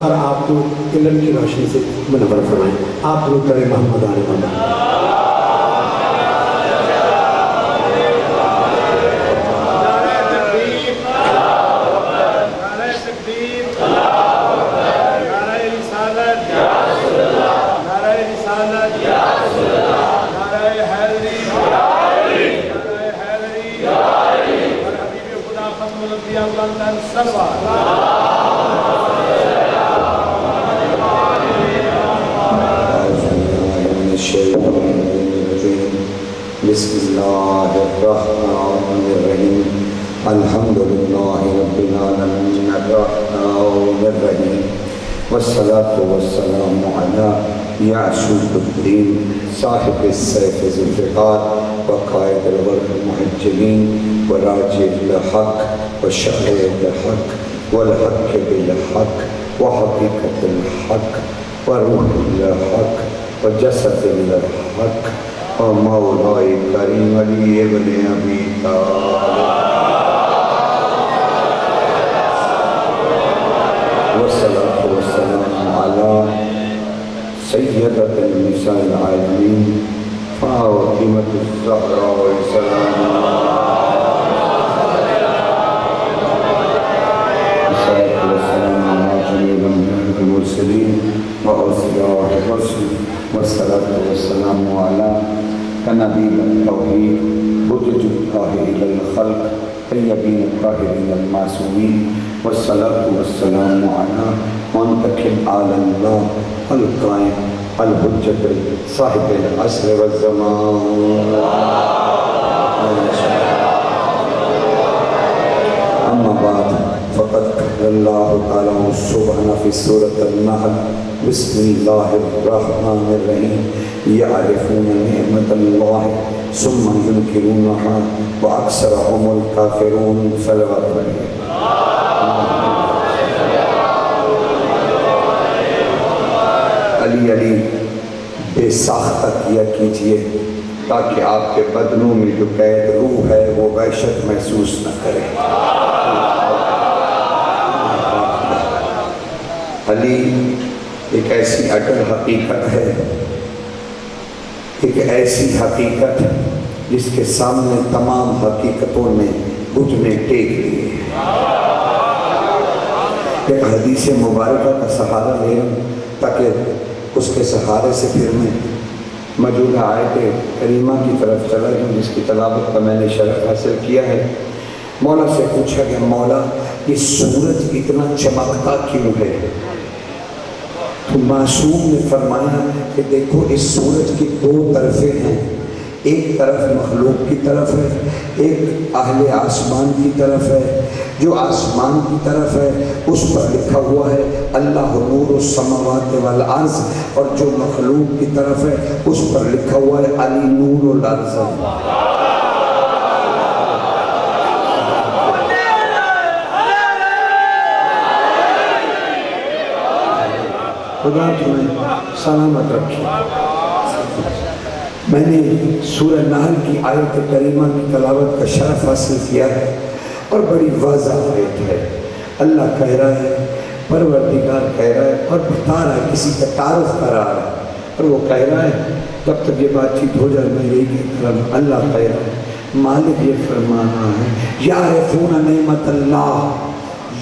اور آپ کو علم کی روشنی سے منور فرمائیں. آپ لوگ کریں محمد آل محمد. بسم اللہ الرحمن الرحیم الحمدللہ رب العالمین الرحمن الرحیم والصلاة والسلام علی یعشوق الدین صاحب السیف ذو الفقار وقائد الغر المحجلین وراجع الحق وشرع الحق والحق بالحق وحقیقت الحق وروح الحق وجسد الحق مولائی کریم علی ابن ابی طالب والصلاة والسلام علی سیدۃ النساء العالمین فاطمۃ الزہراء سلام المرسلین وأوصياء الرسل والصلاة والسلام على كنبي التوحيد بجج الطاهر إلى الخلق طيبين الطاهرين المعصومين والصلاة والسلام على منتقل على الله القائم الحجة صاحب العصر والزمان. أما بعد فقد قال الله تعالى سبحانه في سورة النحل بسم الله الرحمن الرحيم يعرفون نعمة الله ثم ينكرونها وأكثرهم الكافرون. صلوات عليه. علی علی بے ساختہ کیا کیجئے تاکہ آپ کے بدنوں میں جو قید روح ہے وہ وحشت محسوس نہ کرے. علی ایک ایسی اٹل حقیقت ہے، ایک ایسی حقیقت جس کے سامنے تمام حقیقتوں نے گھٹنے ٹیک لیے. ایک حدیث مبارکہ کا سہارا لے تاکہ اس کے سہارے سے پھر میں موجودہ آیت کریمہ کی طرف چلا جاؤں جس کی تلاوت کا میں نے شرف حاصل کیا ہے. مولا سے پوچھا کہ مولا یہ سورج اتنا چمکتا کیوں ہے؟ تو معصوم نے فرمایا کہ دیکھو اس سورج کی دو طرفیں ہیں، ایک طرف مخلوق کی طرف ہے، ایک اہل آسمان کی طرف ہے. جو آسمان کی طرف ہے اس پر لکھا ہوا ہے اللہ نور السماوات والارض، اور جو مخلوق کی طرف ہے اس پر لکھا ہوا ہے علی نور الارض. خدا تمہیں سلامت رکھے. میں نے سورہ نحل کی آیت کریمہ کی تلاوت کا شرف حاصل کیا ہے اور بڑی واضح آیت ہے. اللہ کہہ رہا ہے، پروردگار کہہ رہا ہے اور بتا رہا ہے، کسی کا تعارف کرا رہا ہے اور وہ کہہ رہا ہے تب تک یہ بات چیت ہو جائے میں یہی کہتا ہوں. اللہ کہہ رہا ہے، مالک یہ فرمانا ہے یعرفون نعمت اللہ،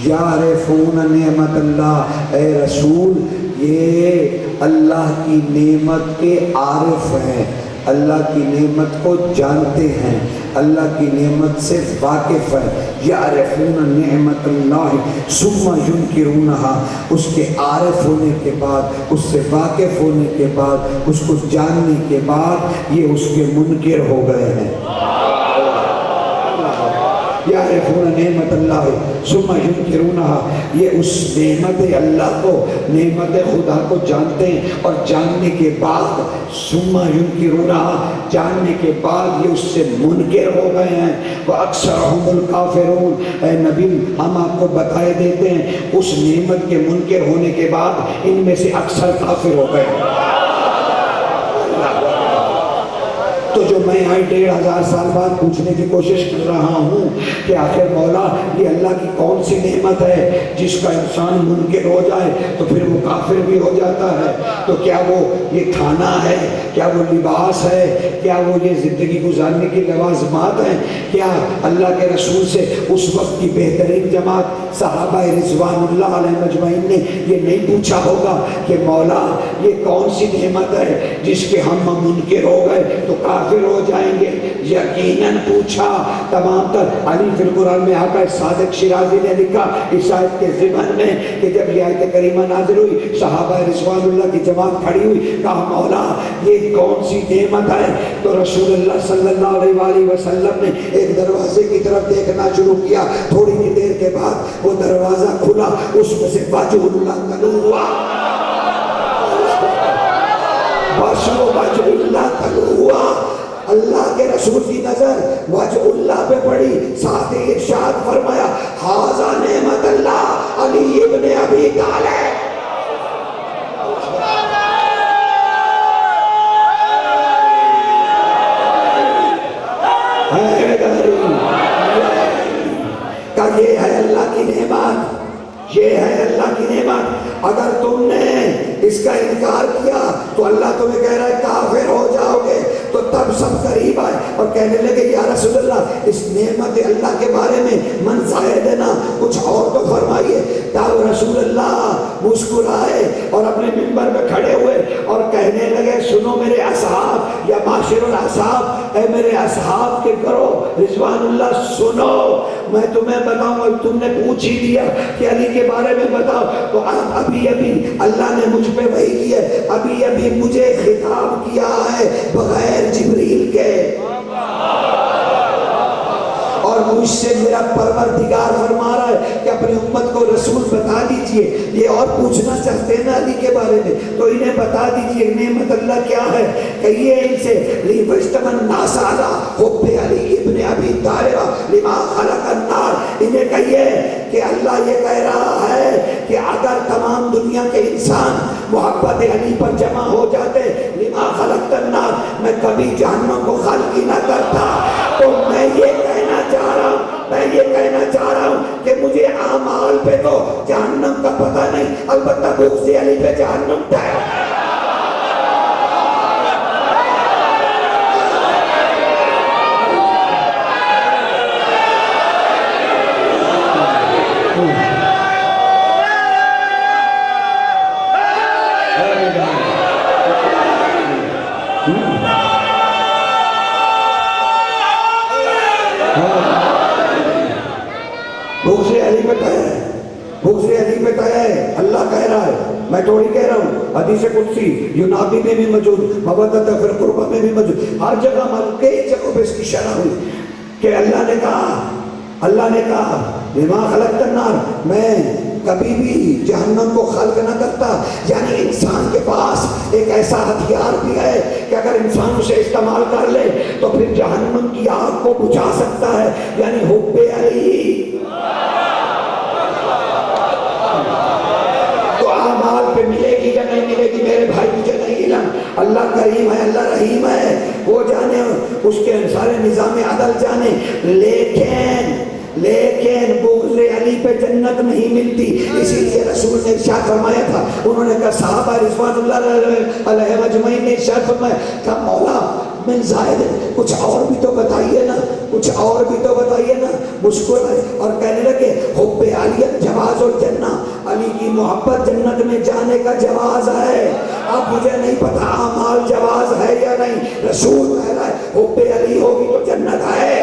یعرفون نعمت اللہ. اے رسول یہ اللہ کی نعمت کے عارف ہیں، اللہ کی نعمت کو جانتے ہیں، اللہ کی نعمت سے واقف ہیں. یعرفون نعمت اللہ ثم ینکرونها، اس کے عارف ہونے کے بعد، اس سے واقف ہونے کے بعد، اس کو جاننے کے بعد یہ اس کے منکر ہو گئے ہیں. یعرفون نعمت اللہ ثم ینکرونها، یہ اس نعمت اللہ کو، نعمت خدا کو جانتے ہیں اور جاننے کے بعد ثم ینکرونها، جاننے کے بعد یہ اس سے منکر ہو گئے ہیں. وَأَكْثَرُهُمُ الْكَافِرُونَ، اے نبی ہم آپ کو بتائے دیتے ہیں اس نعمت کے منکر ہونے کے بعد ان میں سے اکثر کافر ہو گئے. تو جو میں آئی 1500 سال بعد پوچھنے کی کوشش کر رہا ہوں کہ آخر مولا یہ اللہ کی کون سی نعمت ہے جس کا انسان منکر ہو جائے تو پھر وہ کافر بھی ہو جاتا ہے؟ تو کیا وہ یہ کھانا ہے؟ کیا وہ لباس ہے؟ کیا وہ یہ زندگی گزارنے کی لوازمات ہیں؟ کیا اللہ کے رسول سے اس وقت کی بہترین جماعت صحابہ رضوان اللہ علیہ مجمعین نے یہ نہیں پوچھا ہوگا کہ مولا یہ کون سی نعمت ہے جس کے ہم منکر ہو گئے تو کافر ہو جائیں گے؟ یقیناً پوچھا۔ تمام تر علی فی القرآن میں آقا صادق شیرازی نے لکھا اس آیت کے ضمن میں کہ جب یہ آیت کریمہ نازل ہوئی صحابہ رضوان اللہ کی جماعت کھڑی ہوئی، کہا مولا یہ کون سی نعمت ہے؟ تو رسول اللہ صلی اللہ علیہ وآلہ وسلم نے ایک دروازے کی طرف دیکھنا شروع کیا۔ تھوڑی ہی دیر کے بعد وہ دروازہ کھلا، اس میں سے وجہ اللہ طلوع ہوا، وجہ اللہ طلوع ہوا۔ اللہ کے رسول کی نظر وجہ اللہ پہ پڑی، ساتھ ہی ارشاد فرمایا ھذا نعمت اللہ علی ابن ابی طالب۔ کہ یہ ہے اللہ کی نعمت، یہ ہے اللہ کی نعمت۔ اگر تم نے اس کا انکار کیا تو اللہ تمہیں کہہ رہا ہے کافر ہو جاؤ گے۔ تو تب سب قریب آئے اور کہنے لگے یا رسول اللہ اس نعمت اللہ کے بارے میں من زائد ہے نا، کچھ اور تو فرمائیے۔ تب رسول اللہ مسکرائے اور اپنے منبر پہ کھڑے ہوئے اور کہنے لگے سنو میرے اصحاب، یا معاشر الاصحاب، اے میرے اصحاب کے کرو رضوان اللہ سنو، میں تمہیں بتاؤں اور تم نے پوچھ ہی دیا کہ علی کے بارے میں بتاؤ، تو ابھی اللہ نے مجھ پہ وحی کی ہے، ابھی مجھے خطاب کیا ہے بغیر جبریل کے، اور مجھ سے میرا پروردگار فرما رہا ہے کہ اپنی امت کو رسول بتا دیجئے۔ یہ اور پوچھنا چاہتے ہیں نا علی کے بارے میں تو انہیں بتا دیجئے نعمت اللہ کیا ہے۔ کہیے ان سے لِوَجْتَمَ النَّاسَ عَلَىٰ حُبِّ عَلِي ابن ابی طالب لما خلق النار۔ انہیں کہیے کہ اللہ یہ کہہ رہا ہے کہ اگر تمام دنیا کے انسان محبت علی پر جمع ہو جاتے لما خلقت النار، میں کبھی جہنم کو خلق ہی نہ کرتا۔ تو میں یہ کہنا چاہ رہا ہوں کہ مجھے اعمال پہ تو جہنم کا پتہ نہیں، البتہ بغض علی پہ جہنم ہے۔ بغض علی پہ کہا ہے، اللہ کہہ رہا ہے، میں تھوڑی کہہ رہا ہوں۔ حدیث قدسی ینادی میں بھی موجود، مودۃ فی القربہ میں بھی موجود، ہر جگہ کئی جگہوں پہ اس کی شرح ہوئی کہ اللہ نے کہا لما خلقت النار، میں کبھی بھی جہنم کو خلق نہ کرتا۔ یعنی انسان کے پاس ایک ایسا ہتھیار بھی ہے کہ اگر انسان اسے استعمال کر لے تو پھر جہنم کی آگ کو بجھا سکتا ہے، یعنی حب علی۔ تو اعمال پہ ملے گی یا نہیں ملے گی میرے بھائی مجھے نہیں علم، اللہ کریم ہے، اللہ رحیم ہے، وہ جانے، اس کے سارے نظام عدل جانے۔ لیکن بغض علی پہ جنت نہیں ملتی، اسی لیے رسول نے ارشاد فرمایا تھا، انہوں نے کہا صحابہ رضوان اللہ علیہ مجمعین نے ارشاد فرمایا کہ مولا من زائد، کچھ اور بھی تو بتائیے نا، کچھ اور بھی تو بتائیے نا۔ مسکرائے اور کہنے لگے حب علی جواز الجنہ، علی کی محبت جنت میں جانے کا جواز ہے۔ اب مجھے نہیں پتا اعمال جواز ہے یا نہیں، رسول کہہ رہا ہے حب علی ہوگی تو جنت ہے۔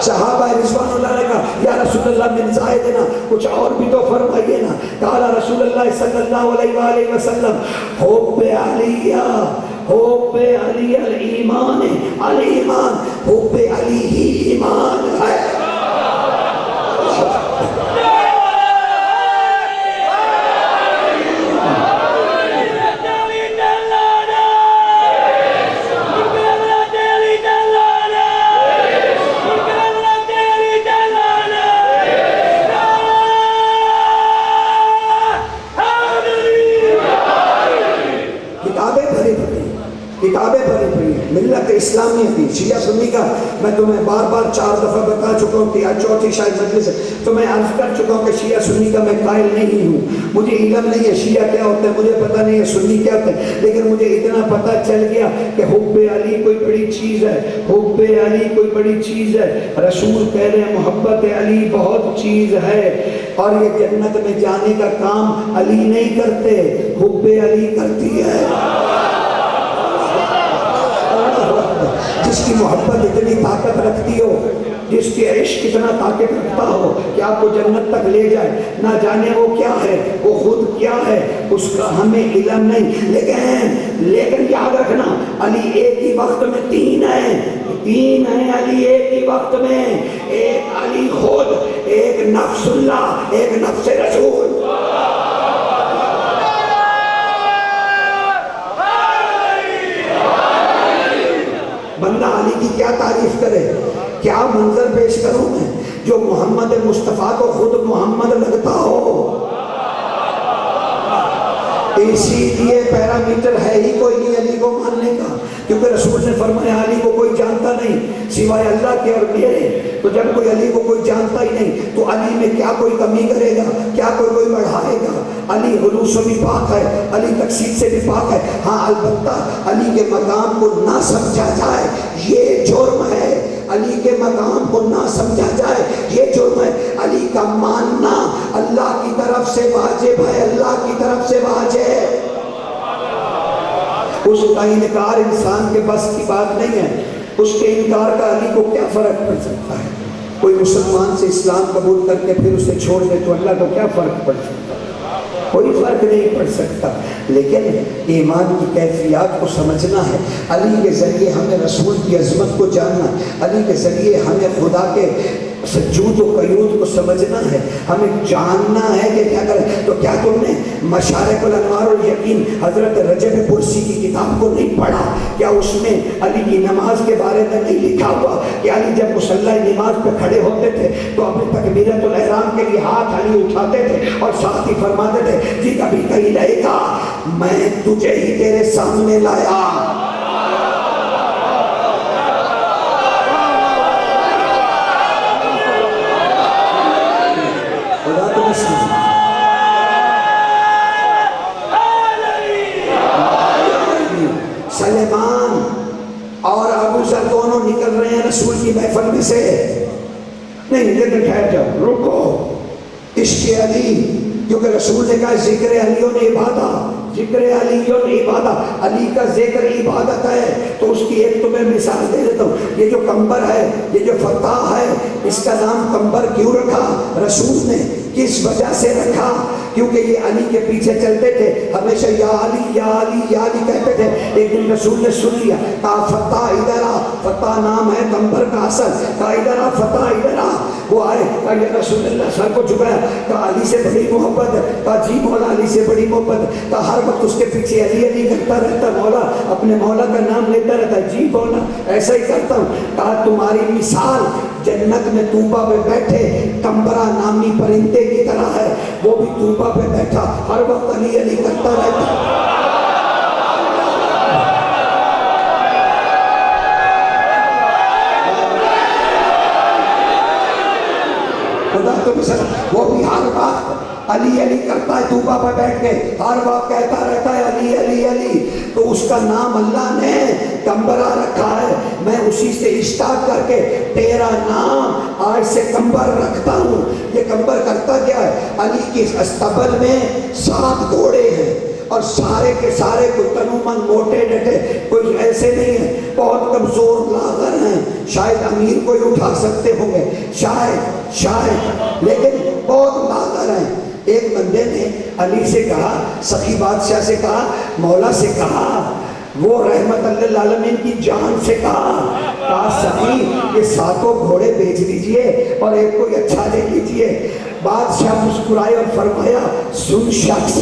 صحابہ رضوان اللہ نے کہا یا رسول اللہ من زائدنا، کچھ اور بھی تو فرمائیے نا۔ قال رسول اللہ صلی اللہ علیہ وآلہ وسلم حب علی الایمان، الایمان، حب علی ہی ایمان ہے۔ کتابیں بھری ملت اسلامیہ کی شیعہ سنی کا میں تمہیں بار بار 4 دفعہ بتا چکا ہوں کہ آج چوتھی شاید مجلس ہے، تو میں عرض کر چکا ہوں کہ شیعہ سنی کا میں قائل نہیں ہوں، مجھے علم نہیں ہے شیعہ کیا ہوتا ہے، مجھے پتہ نہیں ہے سنی کیا ہوتا ہے، لیکن مجھے اتنا پتہ چل گیا کہ حب علی کوئی بڑی چیز ہے، حب علی کوئی بڑی چیز ہے، رسول کہہ رہے ہیں محبت علی بہت چیز ہے، اور یہ جنت میں جانے کا کام علی نہیں کرتے، حب علی کرتی ہے۔ جس کی محبت اتنی طاقت رکھتی ہو، جس کی عشق اتنا طاقت رکھتا ہو کہ آپ کو جنت تک لے جائے، نہ جانے وہ کیا ہے، وہ خود کیا ہے، اس کا ہمیں علم نہیں، لیکن یاد رکھنا علی ایک ہی وقت میں 3 ہیں علی ایک ہی وقت میں، ایک علی خود، ایک نفس اللہ، ایک نفس رسول۔ بندہ علی کی کیا تعریف کرے، کیا منظر پیش کروں میں، جو محمد مصطفیٰ کو خود محمد لگتا ہو۔ اسی لیے پیرامیٹر ہے ہی کوئی نہیں علی کو ماننے کا، کیونکہ رسول نے فرمایا علی کو کوئی جانتا نہیں سوائے اللہ کے اور میرے، تو جب کوئی علی کو کوئی جانتا ہی نہیں تو علی میں کیا کوئی کمی کرے گا، کیا کوئی بڑھائے گا۔ علی حلول سے بھی پاک ہے، علی تقسیم سے بھی پاک ہے، ہاں البتہ علی کے مقام کو نہ سمجھا جائے یہ جرم ہے، علی کے مقام کو نہ سمجھا جائے یہ جرم ہے۔ علی کا ماننا اللہ کی طرف سے واجب ہے، اللہ کی طرف سے واجب، اس کا انکار انسان کے بس کی بات نہیں ہے، اس کے انکار کا علی کو کیا فرق پڑ سکتا ہے؟ کوئی مسلمان سے اسلام قبول کر کے پھر اسے چھوڑ دے تو اللہ کو کیا فرق پڑ سکتا ہے؟ کوئی فرق نہیں پڑ سکتا، لیکن ایمان کی کیفیات کو سمجھنا ہے، علی کے ذریعے ہمیں رسول کی عظمت کو جاننا ہے، علی کے ذریعے ہمیں خدا کے سجود و قیود کو سمجھنا ہے، ہمیں جاننا ہے کہ کیا کریں۔ تو کیا تم نے مشارق الانوار الیقین حضرت رجب پرسی کی کتاب کو نہیں پڑھا؟ کیا اس میں علی کی نماز کے بارے میں نہیں لکھا ہوا کہ علی جب مصلی نماز پہ کھڑے ہوتے تھے تو اپنے تکبیرۃ الاحرام کے لیے ہاتھ علی اٹھاتے تھے اور ساتھ ہی فرماتے تھے جی کبھی کہیں رہے گا میں تجھے ہی تیرے سامنے لایا۔ سلیمان اور ابو ذر دونوں نکل رہے ہیں رسول کی محفل میں سے، نہیں لیکن ٹھہر جاؤ، رکو، عشق علی، کیونکہ رسول نے کہا ذکر علی عبادت، ذکر علی عبادت، علی کا ذکر عبادت ہے۔ تو اس کی ایک تمہیں مثال دے دیتا ہوں، یہ جو کمبر ہے، یہ جو فتح ہے، اس کا نام کمبر کیوں رکھا رسول نے، کس وجہ سے رکھا؟ کیونکہ یہ علی کے پیچھے چلتے تھے، ہمیشہ یا علی یا علی یا علی کہتے تھے۔ ایک دن رسول نے سن لیا، کہا فتح ادھر آ، فتح نام ہے کمبر کا اصل، کہا ادھر آ فتح ادھر آ۔ وہ آئے، کہا یا رسول اللہ، سر کو جھکایا، کہا علی سے بڑی محبت ہے، کہا جی مولا علی سے بڑی محبت ہے، کہا ہر وقت اس کے پیچھے علی علی کرتا رہتا، مولا اپنے مولا کا نام لیتا رہتا، جی مولا ایسا ہی کرتا ہوں۔ کہا تمہاری مثال جنت میں طوبہ پہ بیٹھے کمبرہ نامی پرندے کی طرح ہے، وہ بھی طوبہ پہ بیٹھا ہر وقت علی علی کرتا رہتا۔ وہ بھی ہر وقت علی علی کرتا ہے، طوبہ پہ بیٹھ کے ہر وقت کہتا رہتا ہے علی علی علی، تو اس کا نام اللہ نے کمبرہ رکھا ہے۔ میں اسی سے اشتاق کر کے تیرا نام آج سے کمبر رکھتا ہوں۔ یہ کمبر کرتا کیا ہے؟ علی کی استبل میں 7 گھوڑے ہیں اور سارے کے سارے کوئی تنومن موٹے ڈٹے، کوئی ایسے نہیں ہیں، بہت کمزور لاغر ہیں، شاید امیر کوئی اٹھا سکتے ہوں گے، شاید، لیکن بہت لاغر ہیں۔ ایک بندے نے علی سے کہا، سخی بادشاہ سے کہا، مولا سے کہا، وہ رحمت اللہ للعالمین کی جان سے کہا سخی یہ 7 گھوڑے بیچ دیجئے اور ایک کوئی اچھا لے لیجئے۔ بادشاہ مسکرائے اور فرمایا سن شخص،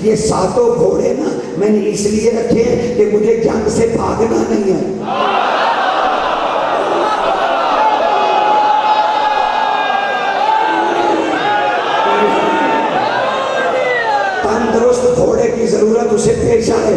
یہ 7 گھوڑے نا میں نے اس لیے رکھے ہیں کہ مجھے جنگ سے بھاگنا نہیں ہے۔ تندرست گھوڑے کی ضرورت اسے پیش آئے،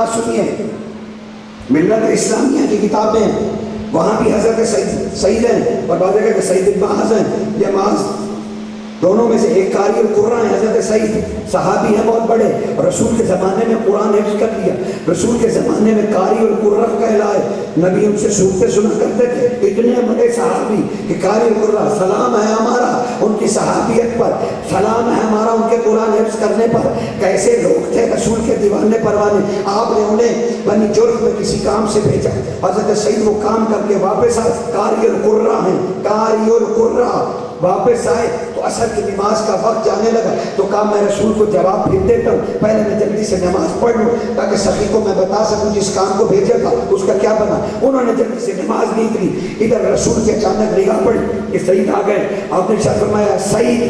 بات سنیے، ملت اسلامیہ کی کتابیں وہاں بھی حضرت سعید ہیں اور بعض جگہ کہ سعید بن معاذ ہیں. یہ معاذ دونوں میں سے ایک قاری القرآن ہے. حضرت سعید صحابی ہیں بہت بڑے، رسول کے زمانے میں قرآن حفظ کر لیا، رسول کے زمانے میں قاری القرآن کہلائے. نبی ان سے صورتیں سنا کرتے تھے. اتنے بڑے صحابی کہ قاری القرآن، سلام ہے ہمارا ان کی صحابیت پر، سلام ہے ہمارا ان کے قرآن حفظ کرنے پر. کیسے لوگ تھے رسول کے دیوانے پروانے. آپ نے انہیں بنی جرف میں کسی کام سے بھیجا، حضرت سعید وہ کام کر کے واپس آئے. قاری القرآن ہیں، قاری القرآن. واپس آئے تو عصر کی نماز کا وقت جانے لگا تو کہا میں رسول کو جواب پھر دیتا ہوں، پہلے میں جلدی سے نماز پڑھ لوں تاکہ سخی کو میں بتا سکوں جس کام کو بھیجا تھا اس کا کیا بنا. انہوں نے جلدی سے نماز نہیں کی. ادھر رسول کی اچانک نگاہ پڑی کہ سعید آ گئے. آپ نے ارشاد فرمایا سعید.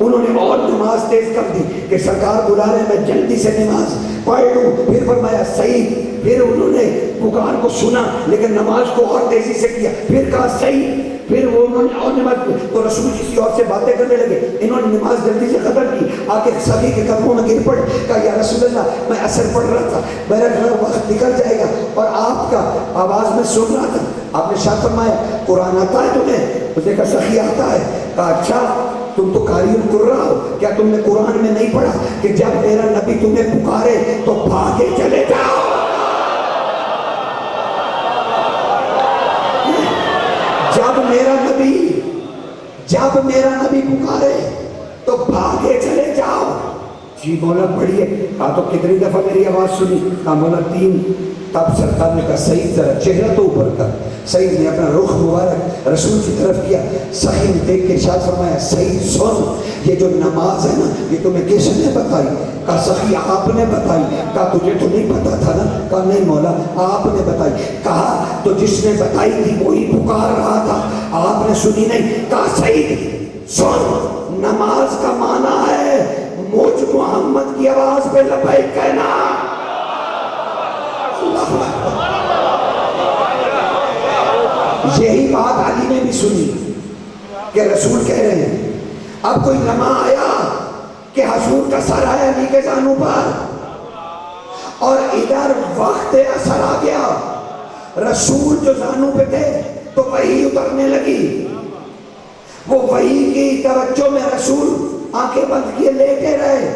انہوں نے اور نماز تیز کر دی کہ سرکار بلا رہے میں جلدی سے نماز پڑھ لوں. پھر فرمایا سعید. پھر انہوں نے پکار کو سنا لیکن نماز کو اور تیزی سے کیا. پھر کہا سعید. پھر وہ انہوں نے اور نماز کی تو رسول کسی اور سے باتیں کرنے لگے. انہوں نے نماز جلدی سے ختم کی. آ کے سبھی کے قدموں میں گر پڑے. کہا یا رسول اللہ میں اثر پڑھ رہا تھا، میرا وقت نکل جائے گا اور آپ کا آواز میں سن رہا تھا. آپ نے شاہ فرمایا قرآن آتا ہے تمہیں؟ اس نے کہا سخی آتا ہے. کہا اچھا تم تو قاری القرآن ہو، کیا تم نے قرآن میں نہیں پڑھا کہ جب میرا نبی تمہیں پکارے تو بھاگے چلے جاؤ؟ جب میرا نبی پکارے تو بھاگے چلے جاؤ. جی مولا پڑھیے. کہا تو کتنی دفعہ میری آواز سنی؟ کہا مولا 3. تب سرکار نے کہا سعید ذرا چہرہ تو اوپر کر. سعید نے اپنا رخ مبارک رسول کی طرف کیا. سخی نے دیکھ کے ارشاد فرمایا سعید سن، یہ جو نماز ہے نا یہ تمہیں کس نے بتائی؟ کہا سخی آپ نے بتائی. کہا تجھے تو نہیں پتا تھا نا؟ کہا نہیں مولا آپ نے بتائی. کہا تو جس نے بتائی تھی وہی پکار رہا تھا، آپ نے سنی نہیں؟ کہا سعید سن، نماز کا معنی ہے مجھ محمد کی آواز پہ لبیک کہنا. یہی بات علی نے بھی سنی کہ رسول کہہ رہے ہیں اب کوئی لمحہ آیا کہ حضور کا سر آیا علی کے زانوں پر اور ادھر وقت اثر آ گیا. رسول جو زانوں پہ تھے تو وحی اترنے لگی. وہ وحی کی توجہ میں رسول آنکھیں بند کیے لیٹے رہے.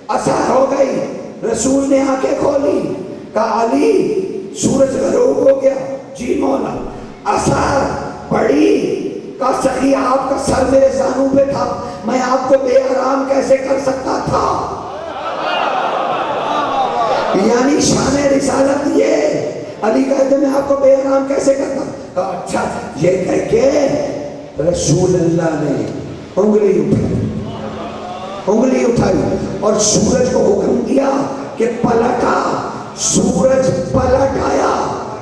اثر ہو گئی. رسول نے آنکھیں کھولی. کہا علی سورج غروب ہو گیا. جی مولا. اثر پڑی. کہا سخی آپ کا سر میرے زانوں پہ تھا، میں آپ کو بے آرام کیسے کر سکتا تھا؟ یعنی شان رسالت یہ علی کہتے میں آپ کو بے آرام کیسے کرتا. کہا اچھا. یہ کہہ کے رسول اللہ نے انگلی اٹھائی اور سورج کو حکم دیا کہ پلٹا. سورج پلٹ آیا.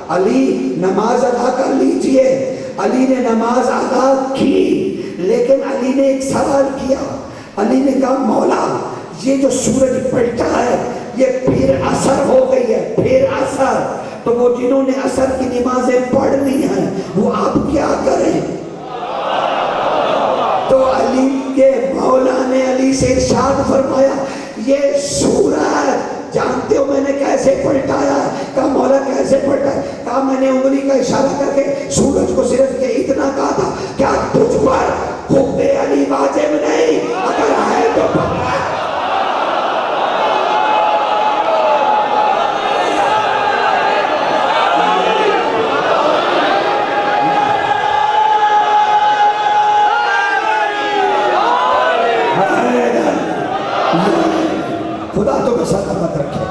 علی نماز ادا کر لیجئے. علی نے نماز ادا کی لیکن علی نے ایک سوال کیا. علی نے کہا مولا یہ جو سورج پلٹا ہے یہ پھر اثر ہو گئی ہے، پھر اثر. تو وہ جنہوں نے اثر کی نمازیں پڑھ لی ہیں وہ آپ کیا کریں؟ تو علی کے مولا نے علی سے ارشاد فرمایا یہ سورج جانتے ہو میں نے کیسے پلٹایا ہے؟ کہا مولا کیسے پلٹایا؟ کہا میں نے انگلی کا اشارہ کر کے سورج کو صرف یہ اتنا کہا تھا کیا تجھ پر حب علی واجب نہیں؟ اگر ہے تو پکڑ. خدا تو میں سلامت رکھے.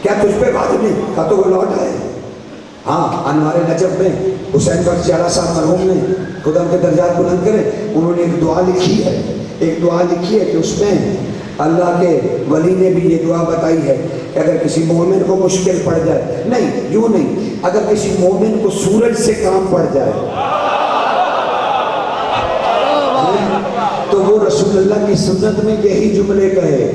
کیا تجھ پہ واجب نہیں؟ کہا تو وہ لوٹ آئے. ہاں انوار نجف میں حسین بخش چالا صاحب مرحوم نے خدا ان کے درجات بلند کرے انہوں نے ایک دعا لکھی ہے. ایک دعا لکھی ہے کہ اس میں اللہ کے ولی نے بھی یہ دعا بتائی ہے کہ اگر کسی مومن کو مشکل پڑ جائے، نہیں یوں نہیں، اگر کسی مومن کو سورج سے کام پڑ جائے تو وہ رسول اللہ کی سنت میں یہی جملے کہے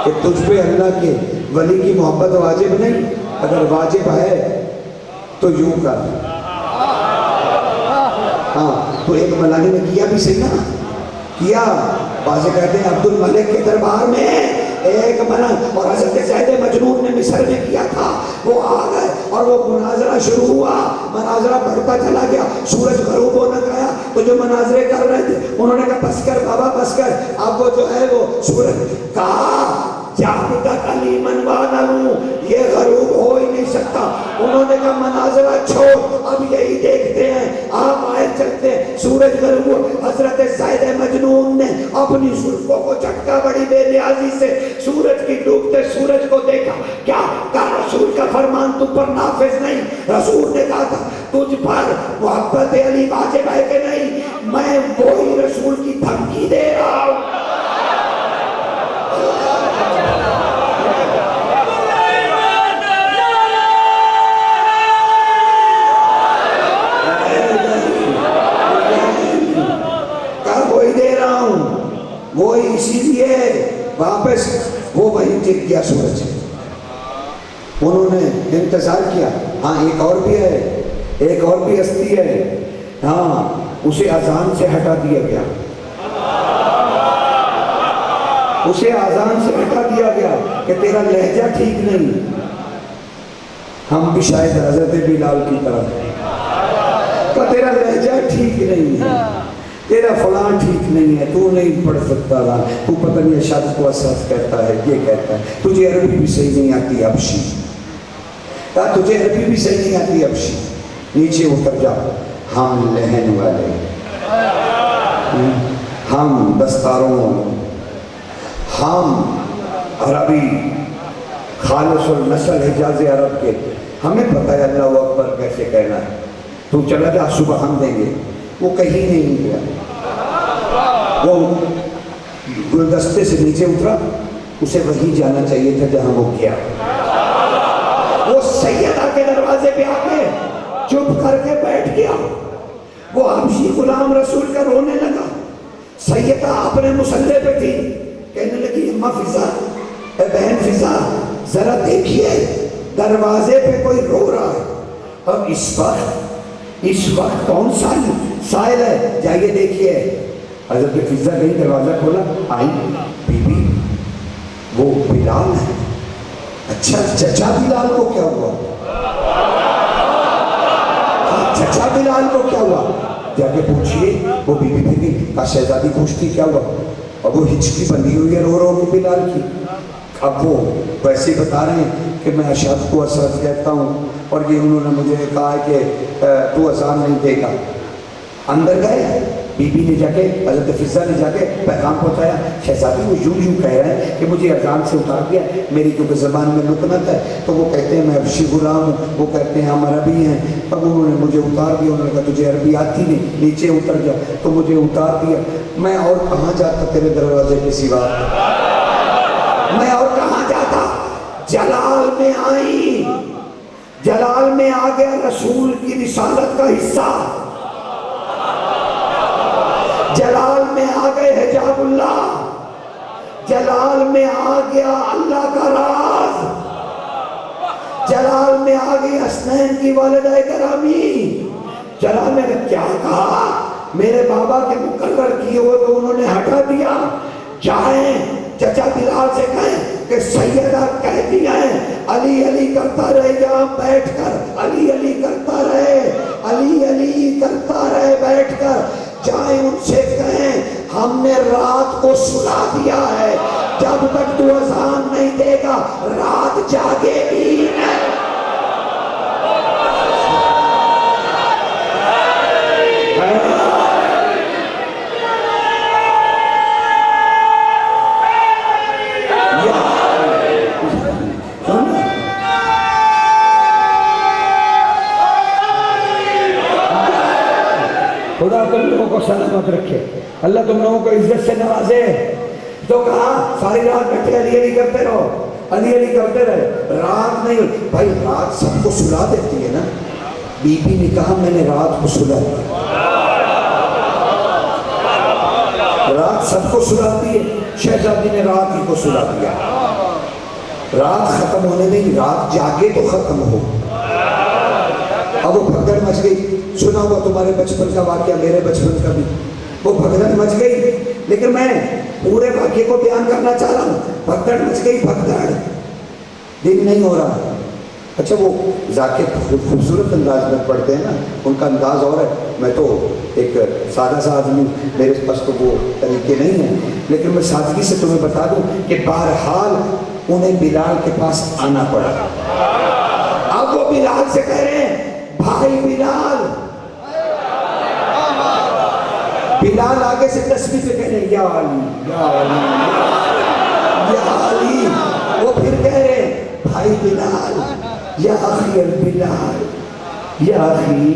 کہ تجھ پہ اللہ کے ولی کی محبت واجب نہیں، اگر واجب ہے تو یوں کر. ہاں تو ایک ملاحے نے کیا بھی صحیح نا کیا. بعض کہتے ہیں عبد الملک کے دربار میں ایک منا اور حضرت زید مجنون نے مصر میں کیا تھا. وہ آ گئے اور وہ مناظرہ شروع ہوا. مناظرہ بڑھتا چلا گیا. سورج غروب ہونے گیا تو جو مناظرے کر رہے تھے انہوں نے کہا بس کر بابا بس کر. اب وہ جو ہے وہ سورج کہا جاہدک علیمن وانہو یہ غروب ہو ہی نہیں سکتا. انہوں نے کہا مناظرہ چھوڑ اب یہی دیکھتے ہیں آپ آئے چلتے ہیں. سورج غروب. حضرت زید مجنون نے اپنی زلفوں کو جھٹکا بڑی بے نیازی سے سورج کی ڈوبتے سورج کو دیکھا. کیا کہا رسول کا فرمان تم پر نافذ نہیں. رسول نے کہا تھا تجھ پر محبت علی واجب ہے کہ نہیں. میں وہی رسول کی دھمکی دے رہا ہوں. وہی اسی لیے واپس وہ وہیں گر گیا سورج. انہوں نے انتظار کیا. ہاں ایک اور بھی ہے ایک اور بھی ہستی ہے. ہاں اسے اذان سے ہٹا دیا گیا. اسے اذان سے ہٹا دیا گیا کہ تیرا لہجہ ٹھیک نہیں. ہم بھی شاید حضرت بلال کی طرح کہ تیرا لہجہ ٹھیک نہیں ہے تیرا فلان ٹھیک نہیں ہے تو نہیں پڑھ سکتا رہا تو پتہ نہیں اشاد کو اساس کہتا ہے یہ کہتا ہے تجھے عربی بھی صحیح نہیں آتی ابشی. کہا تجھے عربی بھی صحیح نہیں آتی ابشی. نیچے اتر جا. ہم لہن والے ہم دستاروں ہم عربی خالص النسل حجاز عرب کے ہمیں پتہ ہے اللہ اکبر کیسے کہنا ہے. تو چلا جا صبح ہم دیں گے. وہ کہیں نہیں گیا. وہ گلدستے سے نیچے اترا. اسے وہیں جانا چاہیے تھا جہاں وہ گیا. وہ سیدہ کے دروازے پہ آ کے چپ کر کے بیٹھ گیا. وہ حبشی غلام رسول کا رونے لگا. سیدہ اپنے مسلح پہ تھی. کہنے لگی اماں فضا اے بہن فضا ذرا دیکھیے دروازے پہ کوئی رو رہا ہے. اور اس وقت کون سائل ہے جائیے دیکھیے. حضرت فضا گئی دروازہ کھولا. آئی بی بی وہ بلال ہے. اچھا چچا بلال کو کیا ہوا. چچا بلال کو کیا ہوا جا کے پوچھئے. وہ بی بی تھی کہ شہزادی پوچھتی کیا ہوا. اور وہ ہچکی بندی ہوئی ہے رو رو کے بلال کی. اب وہ ویسے بتا رہے ہیں کہ میں اشاد کو اساس کہتا ہوں اور یہ انہوں نے مجھے کہا کہ تو اذان نہیں دے گا. اندر گئے. بی بی نے جا کے حضرت فضا نے جا کے پیغام پہنچایا. شہزادی وہ یوں کہہ رہے ہیں کہ مجھے اذان سے اتار دیا. میری کیونکہ زبان میں لکنت ہے تو وہ کہتے ہیں میں حبشی غلام ہوں. وہ کہتے ہیں ہم عربی ہیں. اب انہوں نے مجھے اتار دیا. انہوں نے کہا تجھے عربی آتی نہیں نیچے اتر جا. تو مجھے اتار دیا. میں اور کہاں جاتا تیرے دروازے کے سوا. میں اور کہاں جاتا. جلال میں آئی. جلال میں آ گیا رسول کی رسالت کا حصہ. جلال میں آ گئے حجاب اللہ. جلال میں آ گیا اللہ کا راز. جلال میں آ گئی حسنین کی والدہ کرامی. جلال میں نے کیا کہا میرے بابا کے مقرر کیے ہوئے تو انہوں نے ہٹا دیا. جائیں چچا بلال سے کہیں کہ سیدہ کہتی ہیں علی علی کرتا رہے جہاں بیٹھ کر. علی علی کرتا رہے. علی علی کرتا رہے بیٹھ کر. جائیں ان سے کہیں ہم نے رات کو سلا دیا ہے. جب تک تو اذان نہیں دے گا رات جاگے گی نہیں. خدا تم لوگوں کو سلامت رکھے. اللہ تم لوگوں کو عزت سے نوازے. تو کہا ساری رات بیٹھے علی علی کرتے رہو. علی علی کرتے رہے. رات نہیں بھائی رات سب کو سلا دیتی ہے نا. بی بی نے کہا میں نے رات کو سلا دیا. رات سب کو سلاتی ہے. شہزادی نے رات ہی کو سلا دیا. رات ختم ہونے نہیں رات جاگے تو ختم ہو. اب وہ بھگدڑ مچ گئی. سنا ہوگا تمہارے بچپن کا واقعہ، میرے بچپن کا بھی، وہ بھگدڑ مچ گئی، لیکن میں پورے واقعے کو بیان کرنا چاہ رہا ہوں۔ بھگدڑ مچ گئی، بھگدڑ، دن نہیں ہو رہا۔ اچھا وہ ذاکر خوبصورت انداز میں پڑھتے ہیں نا، ان کا انداز اور ہے، میں تو ایک سادہ سا آدمی، میرے پاس تو وہ طریقے نہیں ہیں، لیکن میں سادگی سے تمہیں بتا دوں کہ بہرحال انہیں بلال کے پاس آنا پڑا۔ اب وہ بلال سے کہہ رہے ہیں بھائی بلال، بلال آگے سے تسبیح پہ کہہ رہے ہیں یا علی یا علی یا علی، وہ پھر کہہ رہے ہیں بھائی بلال یا اخی البلال یا اخی،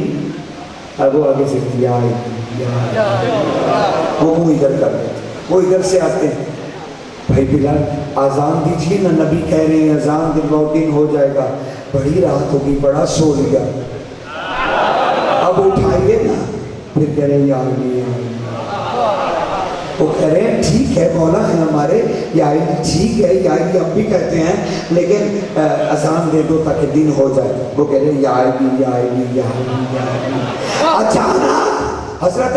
اب وہ آگے سے یا علی یا علی، وہ منہ ادھر کر رہے ہیں، وہ ادھر سے آتے ہیں، بھائی بلال آزان دیجیے نا، نبی کہہ رہے ہیں آزان دن ہو جائے گا، بڑی رات ہوگی، بڑا سو لیا، اب اٹھائیے نا، پھر کہہ رہے ہیں یا علی یا علی، وہ کہہ رہے ہیں ٹھیک ہے مولا ہے ہمارے، یا علی ٹھیک ہے، یا علی ہم بھی کہتے ہیں، لیکن اذان دے دو تاکہ دن ہو جائے۔ وہ کہہ رہے ہیں یا علی یا علی یا علی یا علی۔ اچانک حضرت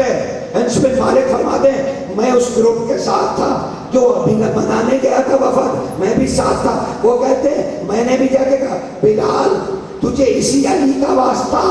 انس بن مالک فرماتے ہیں میں اس گروپ کے ساتھ تھا جو ابھی منانے گیا تھا وفد، میں بھی ساتھ تھا، وہ کہتے ہیں میں نے بھی جا کے کہا بلال تجھے اسی علی کا واسطہ،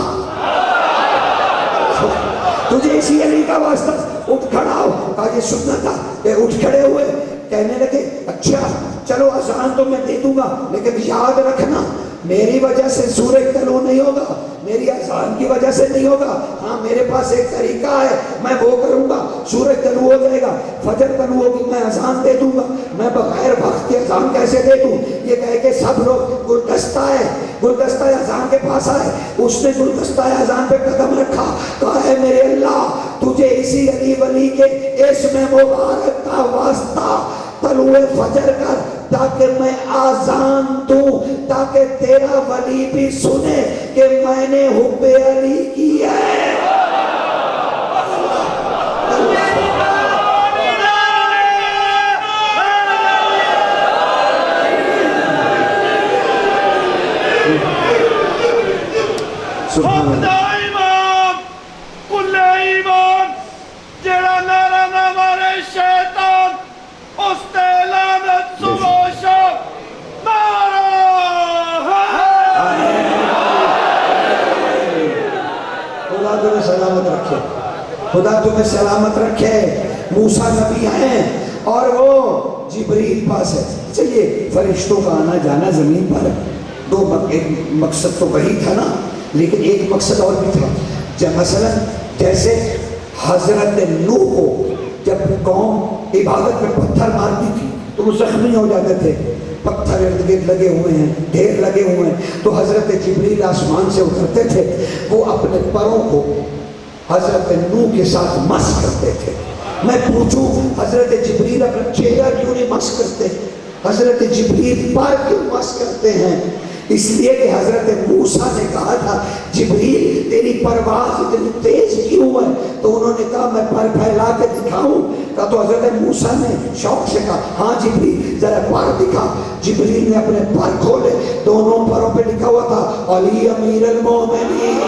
تجھے اسی علی کا واسطہ، اٹھ کھڑا ہو، کہا یہ سننا تھا، کہ اٹھ کھڑے ہوئے، کہنے لگے اچھا چلو اذان تو میں دے دوں گا، لیکن یاد رکھنا میری وجہ سے سورج طلوع نہیں ہوگا، میری اذان کی وجہ سے نہیں ہوگا، ہاں میرے پاس ایک طریقہ ہے، میں وہ کروں گا، سورج طلوع ہو جائے گا، فجر طلوع ہوگی، میں اذان دے دوں گا، میں بغیر وقت کی اذان کیسے دے دوں؟ یہ کہہ کے سب لوگ گلدستہ ہے، گلدستہ اذان کے پاس آئے، اس نے گلدستہ اذان پہ قدم رکھا، کہا ہے میرے اللہ تجھے اسی علی ولی کے اسم مبارک کا واسطہ طلوع فجر کر تاکہ میں آزان دوں، تاکہ تیرا ولی بھی سنے کہ میں نے حب علی کی ہے۔ خدا تمہیں سلامت رکھے۔ موسیٰ نبی ہیں اور وہ جبریل پاس ہے، چلیے فرشتوں کا آنا جانا زمین پر ایک مقصد تو وہی تھا نا، لیکن ایک مقصد اور بھی تھا، مثلا جیسے حضرت نوح کو جب قوم عبادت میں پتھر مارتی تھی تو وہ زخمی ہو جاتے تھے، پتھر ارد گرد لگے ہوئے ہیں، ڈھیر لگے ہوئے ہیں، تو حضرت جبریل آسمان سے اترتے تھے، وہ اپنے پروں کو حضرت نوح کے ساتھ مس کرتے تھے۔ میں پوچھوں حضرت جبریل اپنا چہرہ کیوں نہیں مس کرتے؟ حضرت جبریل پر کیوں مس کرتے ہیں؟ اس لیے کہ حضرت موسیٰ نے کہا تھا جبریل تیری پرواز اتنی تیز کیوں ہے؟ تو انہوں نے کہا میں پر پھیلا کے دکھاؤں، کہا تو حضرت موسیٰ نے شوق سے کہا ہاں جبریل ذرا پر دکھا۔ جبریل نے اپنے پر کھولے، دونوں پروں پہ لکھا ہوا تھا علی امیر المومنین۔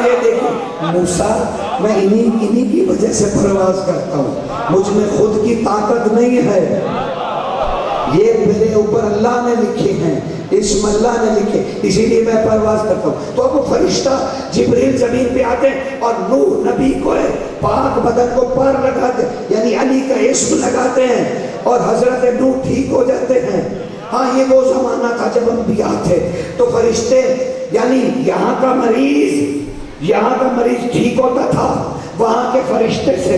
یہ دیکھیں موسیٰ میں انہی کی وجہ سے پرواز کرتا ہوں، مجھ میں خود کی طاقت نہیں ہے، یہ میرے اوپر اللہ نے لکھے ہیں، اسم اللہ نے لکھے، اسی لیے میں پرواز کرتا ہوں۔ تو اب وہ فرشتہ جبریل زمین پہ آتے ہیں اور نوح نبی کو پاک بدن کو پر لگاتے یعنی علی کا اسم لگاتے ہیں اور حضرت نوح ٹھیک ہو جاتے ہیں۔ ہاں یہ وہ زمانہ تھا جب انبیاء تھے، تو فرشتے یعنی یہاں کا مریض ٹھیک ہوتا تھا وہاں کے فرشتے سے،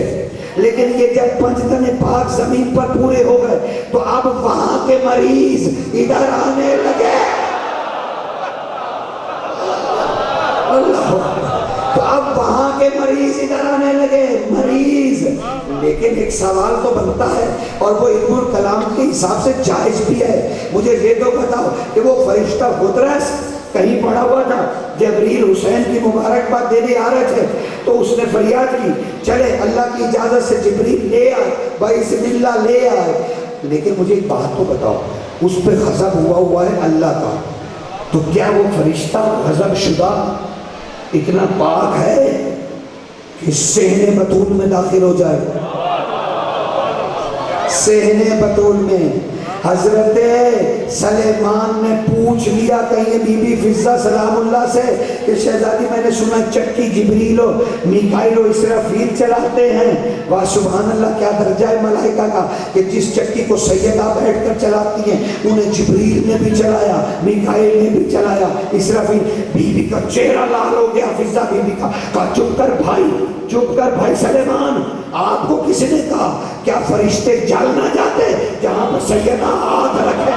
لیکن یہ جب 5 دن پاک زمین پر پورے ہو گئے تو اب وہاں کے مریض ادھر آنے لگے۔ اللہ، تو اب وہاں کے مریض ادھر آنے لگے، مریض۔ لیکن ایک سوال تو بنتا ہے اور وہ علم الکلام کے حساب سے جائز بھی ہے، مجھے یہ تو بتاؤ کہ وہ فرشتہ غدرس کہیں پڑا ہوا تھا، جبریل حسین کی مبارکباد دینے آ رہے تھے تو اس نے فریاد کی چلے اللہ کی اجازت سے جبریل لے آئے، بسم اللہ لے آئے، لیکن مجھے ایک بات تو بتاؤ، اس پہ غضب ہوا ہے اللہ کا، تو کیا وہ فرشتہ غضب شدہ اتنا پاک ہے کہ صحن بطول میں داخل ہو جائے؟ صحن بطول میں حضرت سلیمان نے پوچھ لیا کہیں بی بی فضہ سلام اللہ سے کہ شہزادی میں نے سنا چکی جبریل و میکائیل و اسرافیل چلاتے ہیں. واہ سبحان اللہ، کیا درجہ ہے ملائکہ کا کہ جس چکی کو سیدہ بیٹھ کر چلاتی ہیں انہیں جبریل نے بھی چلایا، میکائیل نے بھی چلایا، اسرافیل. بی بی کا چہرہ لال ہو گیا. فضہ بی بی کا کہا چپ کر بھائی، چپ کر بھائی سلیمان، آپ کو کس نے کہا؟ کیا فرشتے جل نہ جاتے جہاں پر سیدہ ہاتھ رکھے؟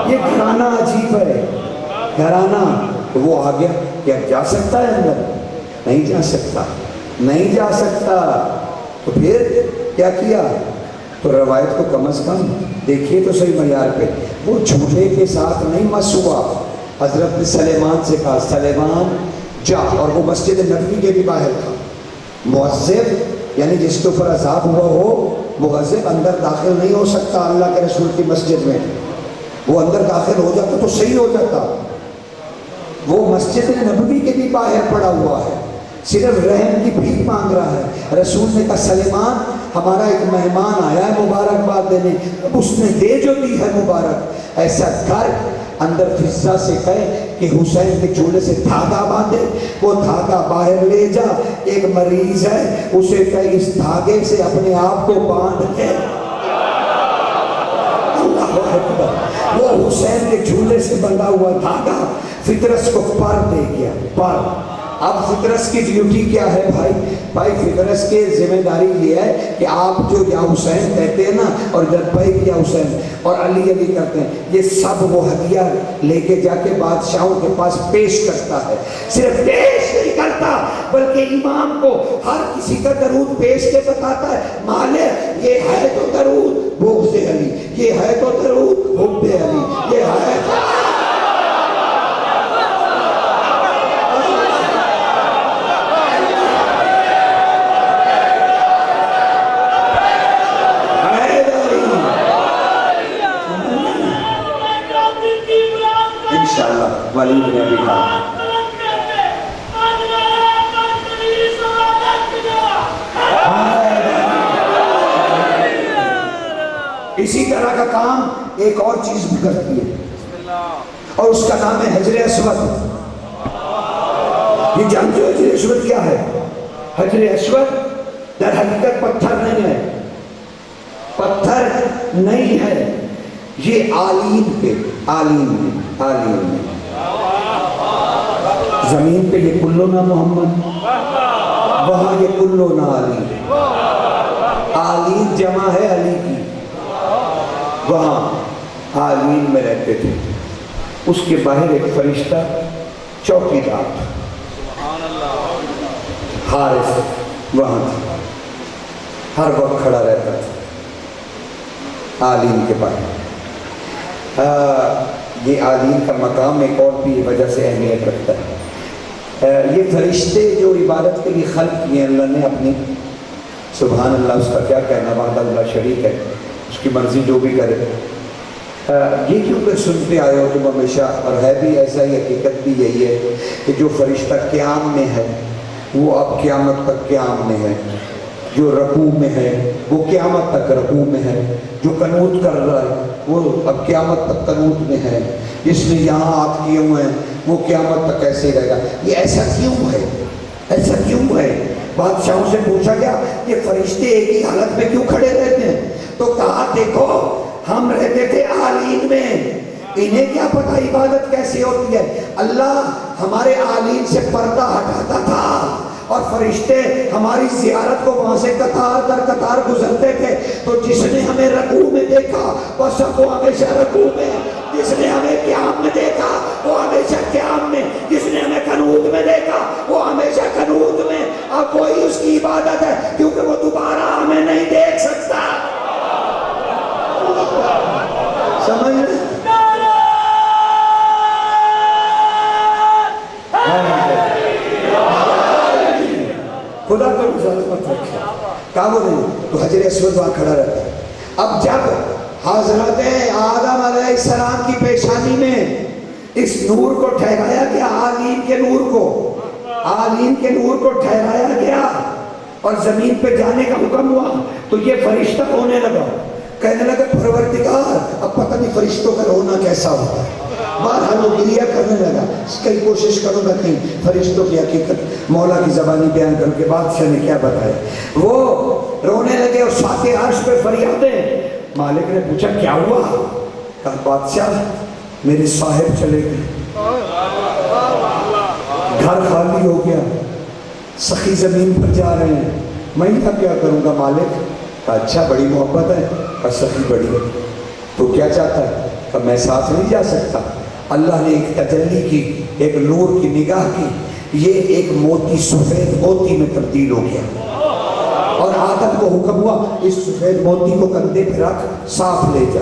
یہ گھرانہ عجیب ہے، گھرانہ. وہ آ گیا، کیا جا سکتا ہے اندر؟ نہیں جا سکتا، نہیں جا سکتا. تو پھر کیا کیا؟ تو روایت کو کم از کم دیکھیے تو صحیح معیار پہ، وہ جھوٹے کے ساتھ نہیں مس ہوا. حضرت نے سلیمان سے کہا سلیمان جا، اور وہ مسجد نبوی کے بھی باہر تھا. معذب یعنی جس کے اوپر عذاب ہوا ہو، معذب اندر داخل نہیں ہو سکتا اللہ کے رسول کی مسجد میں. وہ اندر داخل ہو جاتا تو صحیح ہو جاتا. وہ مسجد نبوی کے بھی باہر پڑا ہوا ہے، صرف رحم کی بھیک مانگ رہا ہے. رسول نے کہا سلیمان ہمارا ایک مہمان آیا ہے مبارکباد دینے، اس نے دے جو دی ہے مبارک، ایسا کر اندر فضہ سے کہے کہ حسین کے چولہے سے دھاگا باندھے، وہ دھاگا باہر لے جا. ایک مریض ہے اسے کہے اس دھاگے سے اپنے آپ کو باندھ دے. اللہ اکبر. وہ حسین کے چولہے سے بندھا ہوا دھاگا فطرس کو پر دے گیا، پر. اب فطرس کی ڈیوٹی کیا ہے بھائی؟ بھائی فطرس کی ذمہ داری یہ ہے کہ آپ جو یا حسین کہتے ہیں نا، اور لبیک یا حسین اور علی علی کرتے ہیں، یہ سب وہ ہدیہ لے کے جا کے بادشاہوں کے پاس پیش کرتا ہے. صرف پیش نہیں کرتا بلکہ امام کو ہر کسی کا درود پیش کے بتاتا ہے مالے یہ ہے تو درود بغض علی، یہ ہے تو درود حب علی، یہ ہے تو ولید نے بھی کہا. اسی طرح کا کام ایک اور چیز بھی کرتی ہے اور اس کا نام ہے حجر اسود. یہ جانتے ہو حجر اسود کیا ہے؟ حجر اسود در حقیقت پتھر نہیں ہے، پتھر نہیں ہے، یہ آلین پہ آلین میں زمین پہ یہ کلونا محمد، وہاں یہ کلونا علی. آلین جمع ہے علی کی، وہاں آلین میں رہتے تھے. اس کے باہر ایک فرشتہ چوکیدار حارث وہاں تھا، ہر وقت کھڑا رہتا تھا آلین کے باہر. یہ آلین کا مقام ایک اور بھی وجہ سے اہمیت رکھتا ہے. یہ فرشتے جو عبادت کے لیے خلق کیے اللہ نے اپنی، سبحان اللہ، اس کا کیا کہنا، وحدہ اللہ شریک ہے، اس کی مرضی جو بھی کرے. یہ کیونکہ سنتے آئے ہو تم ہمیشہ، اور ہے بھی ایسا ہی، حقیقت بھی یہی ہے کہ جو فرشتہ قیام میں ہے وہ اب قیامت تک قیام میں ہے، جو رکوع میں ہے وہ قیامت تک رکوع میں ہے، جو قنوت کر رہا ہے وہ اب قیامت تک قنوت میں ہے، جس نے یہاں ہاتھ کیے ہوئے ہیں وہ قیامت تک ایسے ہی رہے گا. یہ ایسا کیوں ہے؟ ایسا کیوں ہے؟ بادشاہوں سے پوچھا گیا کہ فرشتے ایک ہی حالت میں کیوں کھڑے رہتے ہیں؟ تو کہا دیکھو ہم رہتے تھے آلین میں، انہیں کیا پتہ عبادت کیسی ہوتی ہے. اللہ ہمارے آلین سے پردہ ہٹاتا تھا اور فرشتے ہماری زیارت کو وہاں سے قطار در قطار گزرتے تھے. تو جس نے ہمیں رکوع میں دیکھا وہ سب وہ ہمیشہ رکوع میں، جس نے ہمیں قیام میں دیکھا وہ ہمیشہ قیام میں، جس نے ہمیں قنوت میں دیکھا وہ ہمیشہ قنوت میں. اب وہی اس کی عبادت ہے کیونکہ وہ دوبارہ ہمیں نہیں دیکھ سکتا. سمجھ لیں؟ خدا کو مزالت مت رکھے. کہا وہ نہیں تو حجر اسود وہاں کھڑا رہتا ہے. اب جب حضرت آدم علیہ السلام کی پیشانی میں اس نور کو ٹھہرایا گیا، عالین کے نور کو، عالین کے نور کو ٹھہرایا گیا اور زمین پہ جانے کا حکم ہوا، تو یہ فرشتہ رونے لگا، کہنے لگا پروردگار اب پتہ نہیں فرشتوں کا رونا کیسا ہوتا ہے۔ بہرحال وہ گریہ کرنے لگا، کئی کوشش کروں گا کہیں فرشتوں کی حقیقت مولا کی زبانی بیان کروں کہ بادشاہ نے کیا بتایا۔ وہ رونے لگے اور ساتھ عرش پہ فریادیں۔ مالک نے پوچھا کیا ہوا؟ کہا بادشاہ میرے صاحب چلے گئے، گھر خالی ہو گیا، سخی زمین پر جا رہے ہیں، میں کیا کروں گا مالک؟ کہا اچھا بڑی محبت ہے، کہا سخی بڑی ہے، تو کیا چاہتا ہے؟ کہا میں ساتھ نہیں جا سکتا۔ اللہ نے ایک تجلی کی، ایک نور کی نگاہ کی، یہ ایک موتی سفید موتی میں تبدیل ہو گیا اور آدم کو حکم ہوا اس سفید موتی کو کندھے پہ رکھ صاف لے جا،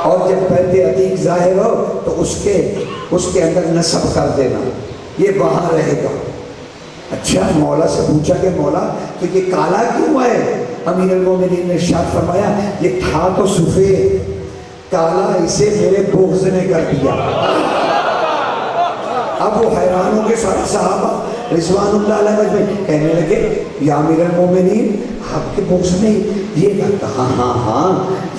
اور جب بیت عتیق ظاہر ہو تو اس کے اندر نصب کر دینا، یہ وہاں رہے گا۔ اچھا مولا سے پوچھا کہ مولا تو یہ کالا کیوں ہے؟ امیر المومنین نے ارشاد فرمایا یہ تھا تو سفید، کالا اسے میرے بغض نے کر دیا۔ اب وہ حیران ہو کے سارے صحابہ رضوان اللہ علیہ مجمعین کہنے لگے یا امیر المومنین آپ کے بغض نے یہ کہا ہاں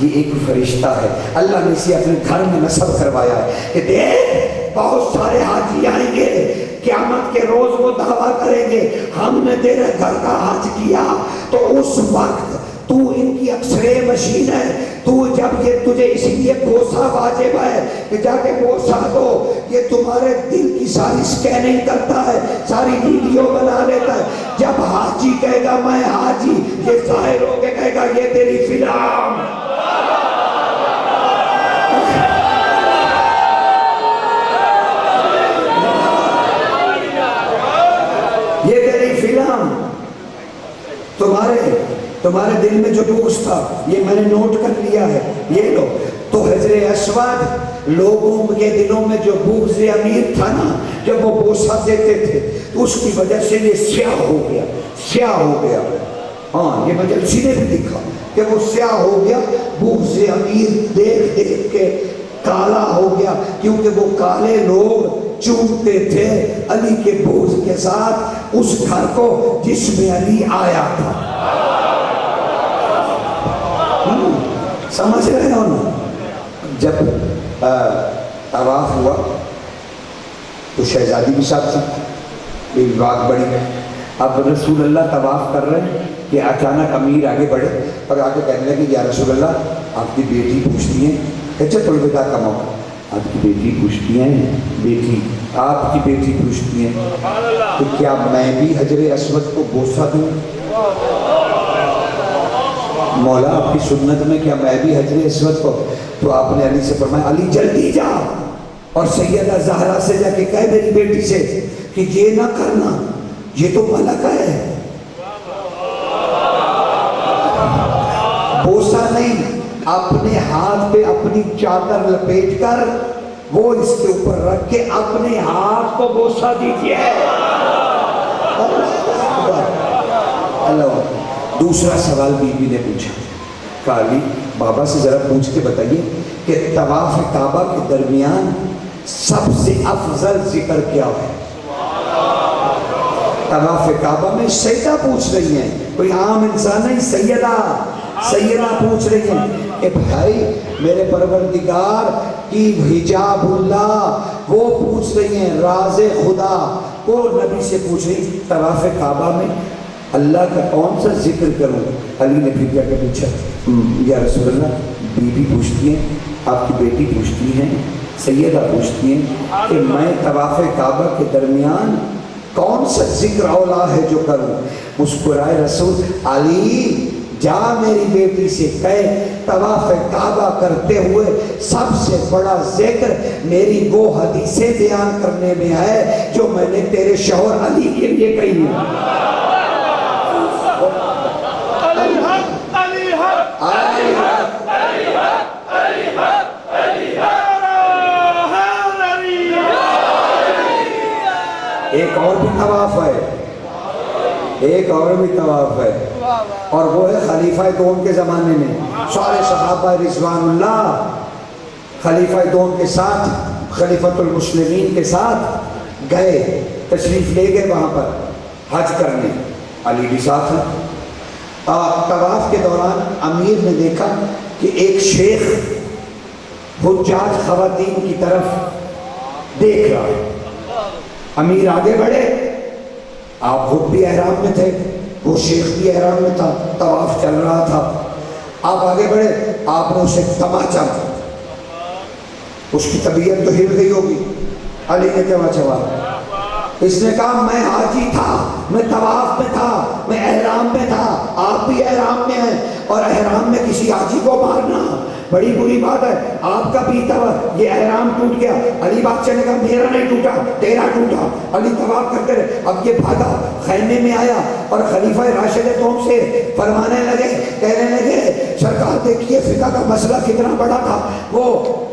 یہ ایک فرشتہ ہے، اللہ نے اسے اپنے گھر میں نصب کروایا ہے کہ دیکھ بہت سارے حاجی آئیں گے، قیامت کے روز وہ دعویٰ کریں گے ہم نے تیرے گھر کا حج کیا، تو اس وقت تو ان کی ایکسرے مشین ہے، تو جب یہ تجھے اسی لیے بوسا واجب ہے کہ جا کے بوسا دو، یہ تمہارے دل کی ساری سکیننگ کرتا ہے، ساری ویڈیو بنا لیتا ہے۔ جب حاجی کہے گا میں حاجی، یہ ظاہر ہو کے کہے گا یہ تیری فلام، یہ تیری فلام، تمہارے دل میں جو بغض تھا یہ میں نے نوٹ کر لیا ہے، یہ لو۔ تو حجر اسود لوگوں کے دلوں میں جو بغض امیر تھا نا، جب وہ بوسہ دیتے تھے تو اس کی وجہ سے یہ سیاہ ہو گیا۔ ہاں یہ مجلسی نے بھی لکھا کہ وہ سیاہ ہو گیا، بغض امیر دیکھ دیکھ کے کالا ہو گیا، کیونکہ وہ کالے لوگ چومتے تھے علی کے بغض کے ساتھ اس گھر کو جس میں علی آیا تھا۔ سمجھ رہے ہو نا؟ جب طواف ہوا تو شہزادی بھی ساتھ تھی، ایک بات بڑی ہے، اب رسول اللہ طواف کر رہے ہیں کہ اچانک امیر آگے بڑھے اور آگے کہنے لگے یا رسول اللہ آپ کی بیٹی پوچھتی ہیں، کہتے الوداع کا موقع، آپ کی بیٹی پوچھتی ہیں، بیٹی آپ کی بیٹی پوچھتی ہیں کہ کیا میں بھی حجر اسود کو بوسہ دوں؟ مولا آپ کی سنت میں کیا میں بھی حجر اسود کو؟ تو آپ نے علی سے فرمایا علی جلدی جا اور سیدہ زہرا سے جا کے کہہ میری بیٹی سے کہ یہ نہ کرنا، یہ تو ملکہ ہے، بوسہ نہیں، اپنے ہاتھ پہ اپنی چادر لپیٹ کر وہ اس کے اوپر رکھ کے اپنے ہاتھ کو بوسہ دیجیے۔ اللہ۔ دوسرا سوال بی بی نے پوچھا، کہا علی بابا سے ذرا پوچھ کے بتائیے کہ طواف کعبہ کے درمیان سب سے افضل ذکر کیا ہے؟ طواف کعبہ میں سیدہ پوچھ رہی ہیں، کوئی عام انسان نہیں، سیدہ پوچھ رہی ہیں کہ بھائی میرے پروردگار کی حجاب اللہ، وہ پوچھ رہی ہیں راز خدا، وہ نبی سے پوچھ رہی طواف کعبہ میں اللہ کا کون سا ذکر کروں؟ علی نے پھر جا کے پوچھا یا رسول اللہ بی بی پوچھتی ہیں، آپ کی بیٹی پوچھتی ہیں، سیدہ پوچھتی ہیں کہ میں طواف کعبہ کے درمیان کون سا ذکر اولا ہے جو کروں؟ مسکرائے رسول، علی جا میری بیٹی سے کہے طواف کعبہ کرتے ہوئے سب سے بڑا ذکر میری وہ حدیثیں بیان کرنے میں ہے جو میں نے تیرے شوہر علی کے لیے کہی ہے۔ ایک اور بھی طواف ہے، ایک اور بھی طواف ہے، اور وہ ہے خلیفہ دوم کے زمانے میں سارے صحابہ رضوان اللہ خلیفہ دوم کے ساتھ خلیفۃ المسلمین کے ساتھ گئے، تشریف لے گئے وہاں پر حج کرنے، علی بھی ساتھ ہے۔ طواف کے دوران امیر نے دیکھا کہ ایک شیخ حجاج خواتین کی طرف دیکھ رہا ہے۔ امیر آگے بڑھے، آپ خود بھی احرام میں تھے، وہ شیخ بھی احرام میں تھا، طواف چل رہا تھا، آپ آگے بڑھے، آپ نے اسے تماچا، اس کی طبیعت تو ہل گئی ہوگی، علی نے تماچا مارا۔ اس نے کہا میں حاجی تھا، میں طواف میں تھا، میں احرام میں تھا، آپ بھی احرام میں ہیں، اور احرام میں کسی حاجی کو مارنا بڑی بری بات ہے، آپ کا بھی یہ احرام ٹوٹ گیا۔ علی بادشاہ نے کہا میرا نہیں ٹوٹا، تیرا ٹوٹا۔ علی طواف کرتے رہے، اب یہ بھاگا، خیمے میں آیا اور خلیفہ راشد دوم سے فرمانے لگے، کہنے لگے سرکار دیکھیے فقہ کا مسئلہ کتنا بڑا تھا، وہ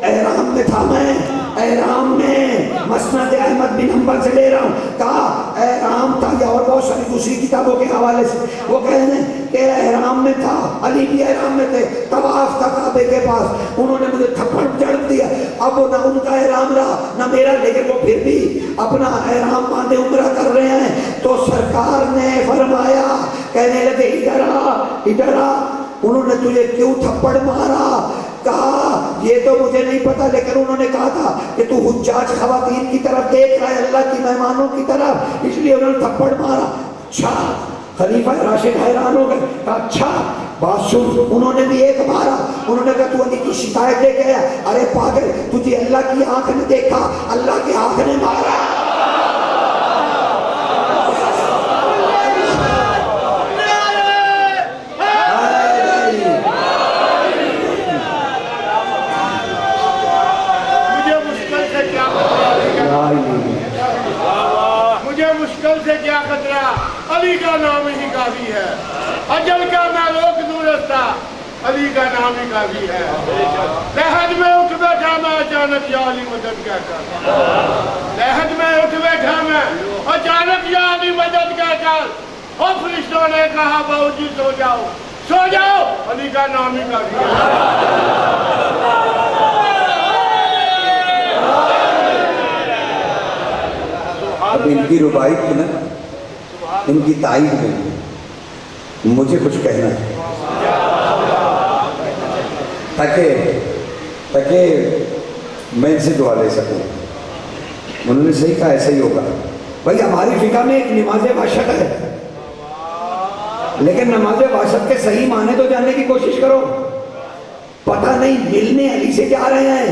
احرام میں تھا، میں احرام میں مسند احمد بن حنبل سے لے رہا ہوں، کہا احرام تھا، یا اور بہت ساری دوسری کتابوں کے حوالے سے وہ کہنے کہ احرام میں تھا، علی بھی احرام میں تھے، طواف تھا کعبے کے پاس، انہوں نے مجھے تھپڑ جڑ دیا، اب نہ ان کا احرام رہا نہ میرا، لیکن وہ پھر بھی اپنا احرام باندھے عمرہ کر رہے ہیں۔ تو سرکار نے فرمایا، کہنے لگے ادھر آ، ادھر آ، انہوں نے تجھے کیوں تھپڑ مارا؟ کہا یہ تو مجھے نہیں پتا، لیکن انہوں نے کہا تھا کہ تو حجاج خواتین کی طرف دیکھ رہا ہے، اللہ کی مہمانوں کی طرف، اس لیے انہوں نے تھپڑ مارا۔ اچھا، خلیفہ راشد حیران ہو گئے، کہا اچھا بات سن، انہوں نے بھی ایک مارا، انہوں نے کہا تو علی کی شکایت لے کے آیا، ارے پاگل تجھے اللہ کی آنکھ نے دیکھا، اللہ کی آنکھ نے مارا۔ مجھے مشکل سے کیا خطرہ، علی کا نام ہی کافی ہے، اجل کا میں روک دوں رستہ، علی کا نام ہی کافی ہے۔ لحد میں اٹھ بیٹھا میں اچانک یا علی مدد کہہ کر، لحد میں اٹھ بیٹھا میں اچانک یا علی مدد کہہ کر، اور فرشتوں نے کہا بہو جی سو جاؤ، سو جاؤ، علی کا نام ہی کافی ہے۔ اب ان کی رباعیت میں نا، ان کی تائید میں مجھے کچھ کہنا ہے، تاکہ میں ان سے دعا لے سکوں۔ انہوں نے صحیح کہا، ایسا ہی ہوگا۔ بھائی ہماری فقہ میں ایک نماز وحشت ہے، لیکن نماز وحشت کے صحیح معنی تو جاننے کی کوشش کرو۔ پتہ نہیں ملنے علی سے جا رہے ہیں،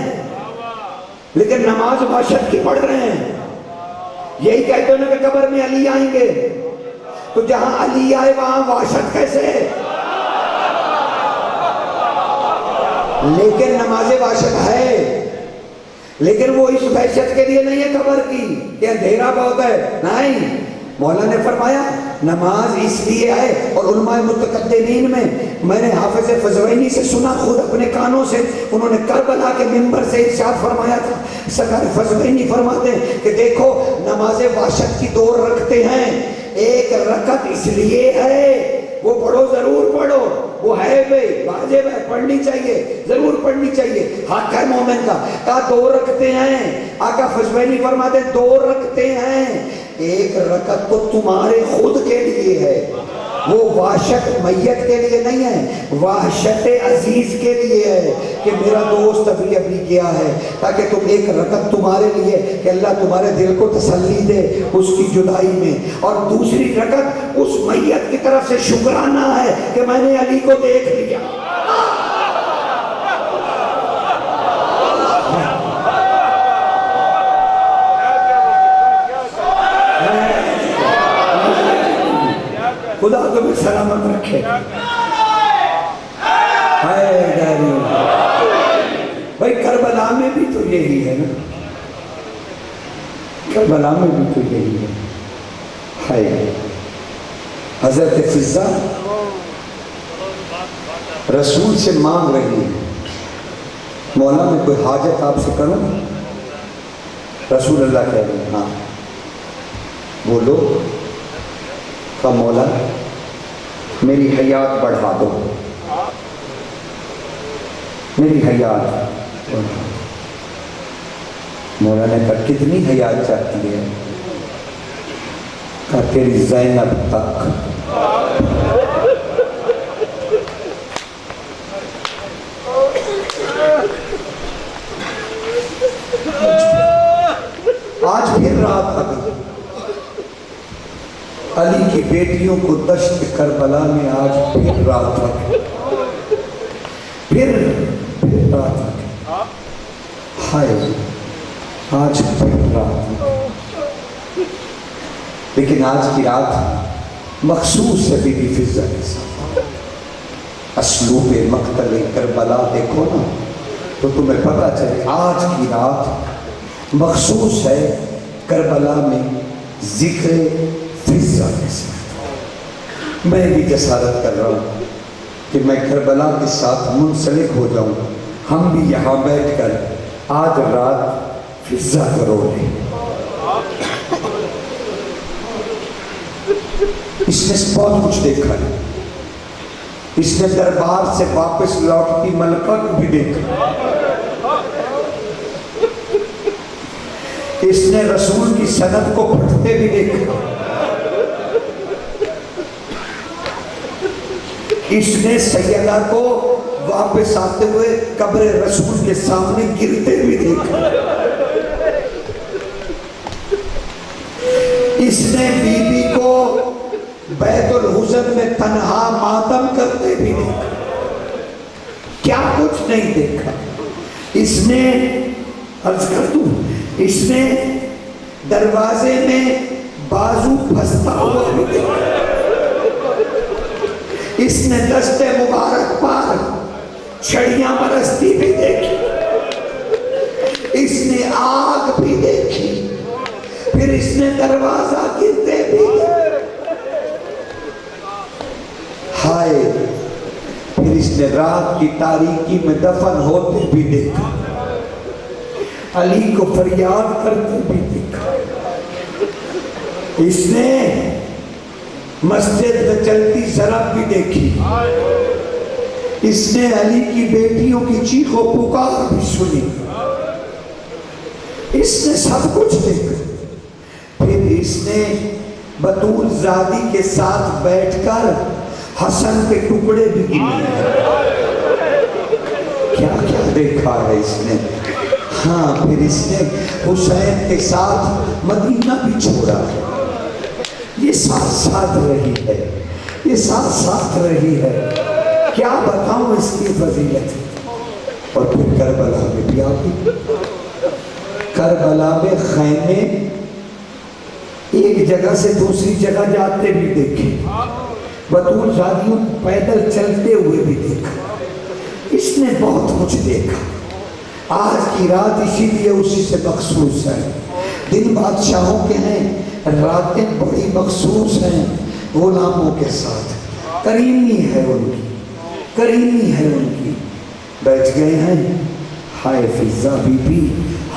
لیکن نماز وحشت کی پڑھ رہے ہیں۔ یہی کہتے ہیں کہ قبر میں علی آئیں گے، تو جہاں علی آئے وہاں وحشت کیسے؟ لیکن نماز وحشت ہے، لیکن وہ اس وحشت کے لیے نہیں ہے قبر کی کہ اندھیرا بہت ہے، نہیں۔ مولا نے فرمایا نماز اس لیے ہے، اور علماء متقدمین میں نے حافظ فزوینی سے سنا، خود اپنے کانوں سے، انہوں نے کربلا کے منبر سے ارشاد فرمایا تھا۔ سرکار فزوینی فرماتے ہیں کہ دیکھو نماز وحشت کی 2 رکعتیں ہیں، ایک رکعت اس لیے ہے، وہ پڑھو ضرور پڑھو، وہ ہے بھائی واجب ہے، پڑھنی چاہیے، ضرور پڑھنی چاہیے، حق ہے مومن کا۔ کہا 2 رکعتیں ہیں، آقا فزوینی فرماتے ہیں 2 رکعتیں ہیں، ایک رکعت تو تمہارے خود کے لیے ہے، وہ وحشت میت کے لیے نہیں ہے، وحشت عزیز کے لیے ہے کہ میرا دوست ابھی گیا ہے، تاکہ تم ایک رکعت تمہارے لیے کہ اللہ تمہارے دل کو تسلی دے اس کی جدائی میں، اور دوسری رکعت اس میت کی طرف سے شکرانہ ہے کہ میں نے علی کو دیکھ لیا۔ خدا تمہیں سلامت رکھے۔ بھائی کربلا میں بھی تو یہی ہے نا، کربلا میں بھی تو یہی ہے۔ حضرت فضہ رسول سے مانگ رہی ہے، مولا میں کوئی حاجت آپ سے کروں؟ رسول اللہ کہہ رہے ہیں ہاں بولو۔ کا مولا میری حیات بڑھا دو، میری حیات۔ مولا نے کہا کتنی حیات چاہتی ہے؟ کہا تیری زینب تک۔ آج پھر رات آ گئی، علی کی بیٹیوں کو دشت کربلا میں آج پھر رات آ گئی، پھر رات آ گئی، ہائے آج پھر رات آ گئی۔ لیکن آج کی رات مخصوص ہے بی بی فضہ کے ساتھ۔ اسلوب مقتل کربلا دیکھو نا تو تمہیں پتہ چلے آج کی رات مخصوص ہے کربلا میں ذکر فضہ کے ساتھ۔ میں بھی جسارت کر رہا ہوں کہ میں کربلا کے ساتھ منسلک ہو جاؤں، ہم بھی یہاں بیٹھ کر آج رات فضہ کرو لیں۔ اس نے بہت کچھ دیکھا ہے، اس نے دربار سے واپس لوٹتی ملکہ کو بھی دیکھا، اس نے رسول کی سند کو پڑھتے بھی دیکھا، اس نے سیدہ کو واپس آتے ہوئے قبر رسول کے سامنے گرتے بھی دیکھا، اس نے بی بی کو بیت الحزن میں تنہا ماتم کرتے بھی دیکھا، کیا کچھ نہیں دیکھا۔ اس نے عرض کر دوں، اس نے دروازے میں بازو پھنستا ہوا بھی دیکھا، اس نے دست مبارک پار چھڑیاں برستی بھی دیکھی، اس نے آگ بھی دیکھی، پھر اس نے دروازہ گرتے بھی دیکھا، ہائے پھر اس نے رات کی تاریکی میں دفن ہوتے بھی دیکھا، علی کو فریاد کرتے بھی دیکھا، اس نے مسجد میں چلتی ضرب بھی دیکھی، اس نے علی کی بیٹیوں کی چیخ و پکار بھی سنی، اس نے سب کچھ دیکھا۔ پھر اس نے بطول زادی کے ساتھ بیٹھ کر حسن کے ٹکڑے بھی گنے، کیا کیا دیکھا ہے اس نے۔ ہاں پھر اس نے حسین کے ساتھ مدینہ بھی چھوڑا، یہ ساتھ ساتھ رہی ہے، یہ ساتھ ساتھ رہی ہے، کیا بتاؤں اس کی فضیلت۔ اور پھر کربلا میں بھی آگئی، کربلا میں خیمے ایک جگہ سے دوسری جگہ جاتے بھی دیکھے، بطول زادیوں پیدل چلتے ہوئے بھی دیکھا، اس نے بہت کچھ دیکھا۔ آج کی رات اسی لیے اسی سے مخصوص ہے، دن بادشاہوں کے ہیں، راتیں بڑی مخصوص ہیں غلاموں کے ساتھ، کریمی ہے ان کی، کریمی ہے ان کی۔ بیٹھ گئے ہیں، ہائے فضہ بی بی،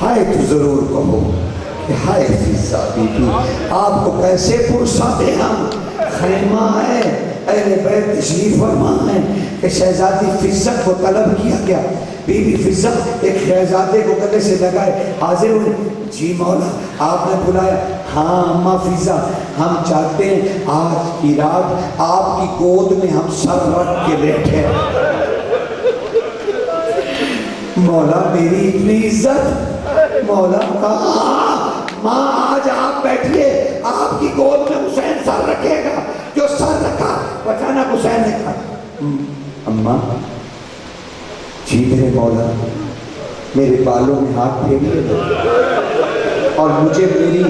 ہائے تو ضرور کہو کہ ہائے فضہ بی بی، آپ کو کیسے پرسا دے ہم، خیمہ ہے، اہل بیت تشریف فرما ہے کہ شہزادی فضہ کو طلب کیا گیا، بی بی فضہ ایک شہزادے کو گلے سے لگائے، حاضر ہوئے، جی مولا آپ نے بلایا، ہاں اماں فضہ ہم چاہتے ہیں آج کی رات آپ کی گود میں ہم سر رکھ کے بیٹھے۔ مولا میری اتنی عزت، مولا کہا ماں آج آپ بیٹھئے، آپ کی گود میں حسین سر رکھے گا، جو سر رکھا بچانا حسین نے کہا اماں جی میرے مولا میرے بالوں میں ہاتھ پھیریے اور مجھے میری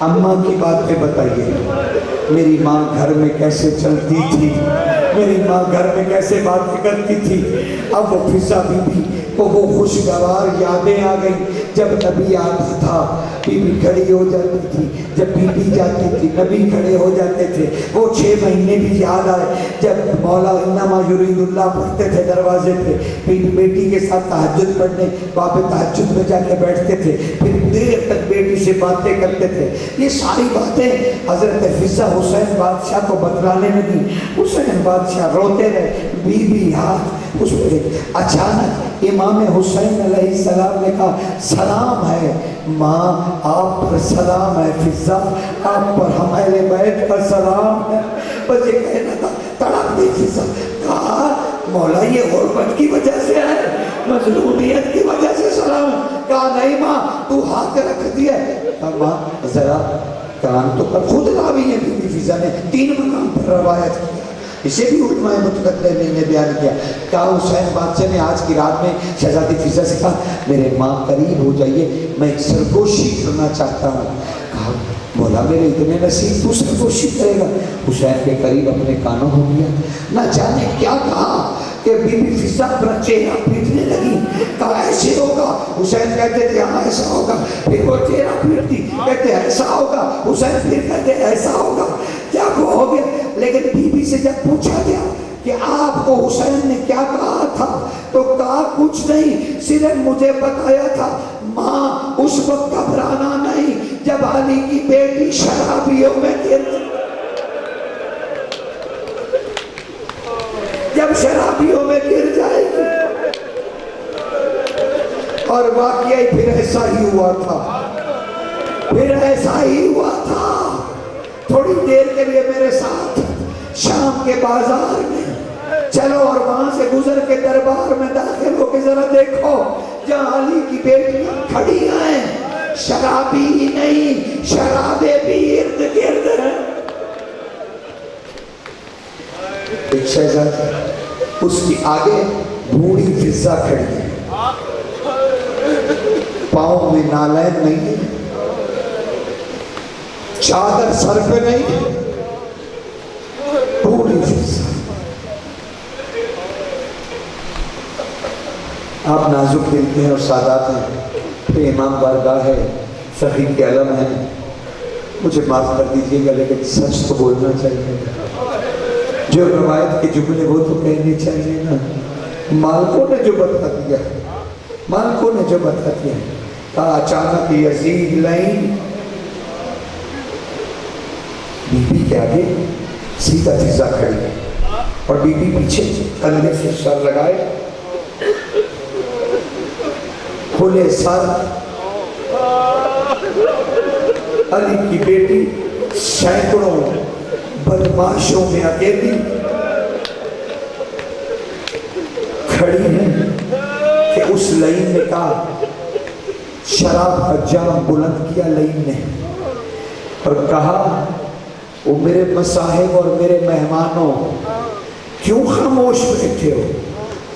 اماں کی باتیں بتائیے، میری ماں گھر میں کیسے چلتی تھی، میری ماں گھر میں کیسے باتیں کرتی تھی۔ اب وہ فضہ بی بی کو وہ خوشگوار یادیں آ گئی جب نبی آتا تھا بی بی کھڑی ہو جاتی تھی، جب بی بی جاتی تھی نبی کھڑے ہو جاتے تھے۔ وہ 6 مہینے بھی یاد آئے جب مولا انما یرید اللہ پڑھتے تھے دروازے پہ، بیٹی کے ساتھ تہجد پڑھنے وہاں پہ تہجد میں جا کے بیٹھتے تھے، پھر دیر تک بیٹی سے باتیں کرتے تھے۔ یہ ساری باتیں حضرت حفصہ حسین بادشاہ کو بتلانے لگی۔ حسین بادشاہ روتے رہے، بی بی ہاتھ اس پہ۔ اچانک امام حسین علیہ السلام نے کہا سلام ہے ماں، آپ پر سلام ہے فضہ، آپ پر ہم اہل بیت کا سلام ہے۔ بس یہ کہنا تھا، تڑپ دی فضہ۔ کہا مولا یہ غربت کی وجہ سے ہے، مظلومیت کی وجہ سے سلام۔ کہا نہیں ماں، تو ہاتھ رکھ دیا۔ کہا ماں ذرا کان تو کر۔ خود راوی ہے بی بی فضہ نے 3 مقام پر روایت کیا، اسے بھی علماء متقدمین نے بیان کیا۔ کہا حسین بادشاہ نے آج کی رات میں شہزادی فضہ سے کہا میرے ماں قریب ہو جائیے، میں ایک سرگوشی کرنا چاہتا ہوں۔ کہا مولا میرے اتنے نصیب، تو سرگوشی کرے گا؟ حسین کے قریب اپنے کانوں ہو گیا، نہ جانے کیا کہا کہ بی بی فضہ اپنا چہرہ پیٹنے لگی۔ کہا ایسے ہوگا؟ حسین کہتے تھے ہاں ایسا ہوگا۔ پھر وہ چہرہ پیٹتی، کہتے ایسا ہوگا؟ حسین پھر کہتے ایسا ہوگا۔ جب وہ ہو گیا، لیکن بی بی سے جب پوچھا گیا کہ آپ کو حسین نے کیا کہا تھا تو کہا کچھ نہیں، صرف مجھے بتایا تھا ماں اس وقت گھبرانا نہیں جب علی کی بیٹی شرابیوں میں جب شرابیوں میں گر جائے گی۔ اور واقعی پھر ایسا ہی ہوا تھا، پھر ایسا ہی ہوا تھا۔ تھوڑی دیر کے لیے میرے ساتھ شام کے بازار میں چلو اور وہاں سے گزر کے دربار میں داخل ہو کے ذرا دیکھو جہاں علی کی بیٹیاں کھڑی ہیں، شرابی ہی نہیں شرابے بھی ارد گرد ہیں۔ ایک شہزادی، اس کی آگے بوڑھی فضہ کھڑی ہے، پاؤں میں نالین نہیں ہے، چادر سر پہ نہیں، بوڑھی فضہ۔ آپ نازک دل کے ہیں اور سادات ہیں، پھر امام بارگاہ ہے، سخی کے علم ہیں، مجھے معاف کر دیجئے گا لیکن سچ تو بولنا چاہیے، جو روایت کے جملے وہ تو کہنے چاہیے نا۔ مالکوں نے جو بتا دیا، مالکوں نے جو بتا دیا، کہا اچانک یزید لائن بی بی کے آگے سیدھا فضہ کھڑی اور بی بی پیچھے کندھے سے سر لگائے، کھلے سر، علی کی بیٹی سینکڑوں بدماشوں میں اکیلی کھڑی ہے کہ اس لائن نے کہا، شراب کا جام بلند کیا لائن نے اور کہا وہ میرے مصاحب اور میرے مہمانوں کیوں خاموش بیٹھے ہو،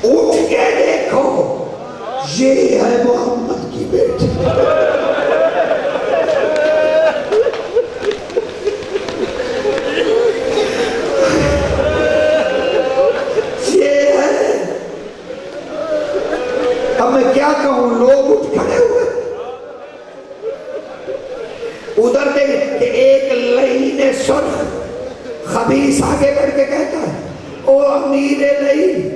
اٹھ کے دیکھو یہ ہے محمد کی بیٹی۔ یہ ہے، اب میں کیا کہوں، لوگ اٹھ کھڑے ہوئے، ادھر دیکھ کہ ایک لعین سرخ خبیث آگے بڑھ کے کہتا ہے او امیر لعین،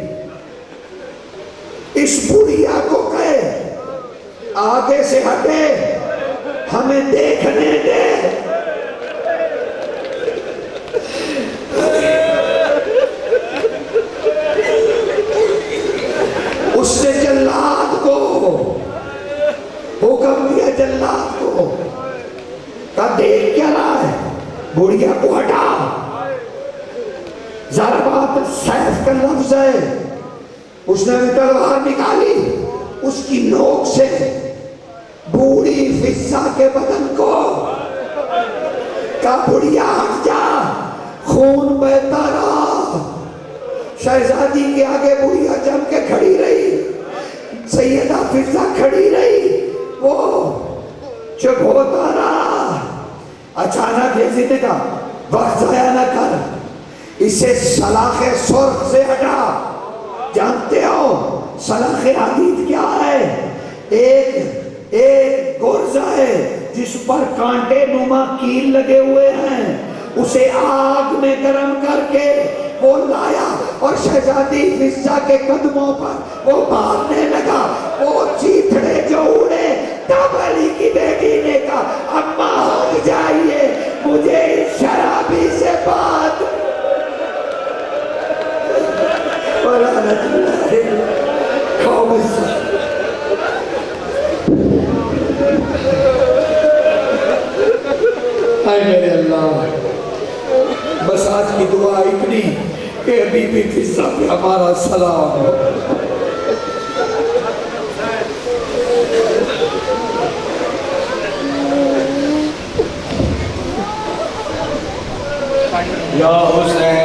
اس بڑھیا کو کہے آگے سے ہٹے، ہمیں دیکھنے دے۔ اس نے جلاد کو حکم دیا، جلاد کو کہا دیکھ کیا رہا ہے، بڑھیا کو ہٹا۔ ضربات سیف کا لفظ ہے، اس نے بھی تلوار نکالی، اس کی نوک سے بوڑھی فضہ کے بدن کو کہا بڑھیا ہٹ جا، خون بہتا رہا۔ شہزادی کے آگے بڑھیا جم کے کھڑی رہی، سیدہ فضہ کھڑی رہی، وہ چپ ہوتا رہا۔ اچانک یزید نے کہا وقت ضائع نہ کر، اسے سلاخ سرخ سے ہٹا۔ جانتے ہو سلاخ حدید کیا ہے؟ ایک ایک گرزہ ہے جس پر کانٹے نما کیل لگے ہوئے ہیں، اسے آگ میں گرم کر کے وہ لایا اور شہزادی فضہ کے قدموں پر وہ مارنے لگا۔ وہ چیتڑے جو اڑے، تب علی کی بیٹی نے کہا اماں ہٹ جائیے، مجھے اس شرابی سے بات اے میرے اللہ، بس آج کی دعا اتنی کہ ابھی بھی فضہ پہ ہمارا سلام ہو۔ یا حسین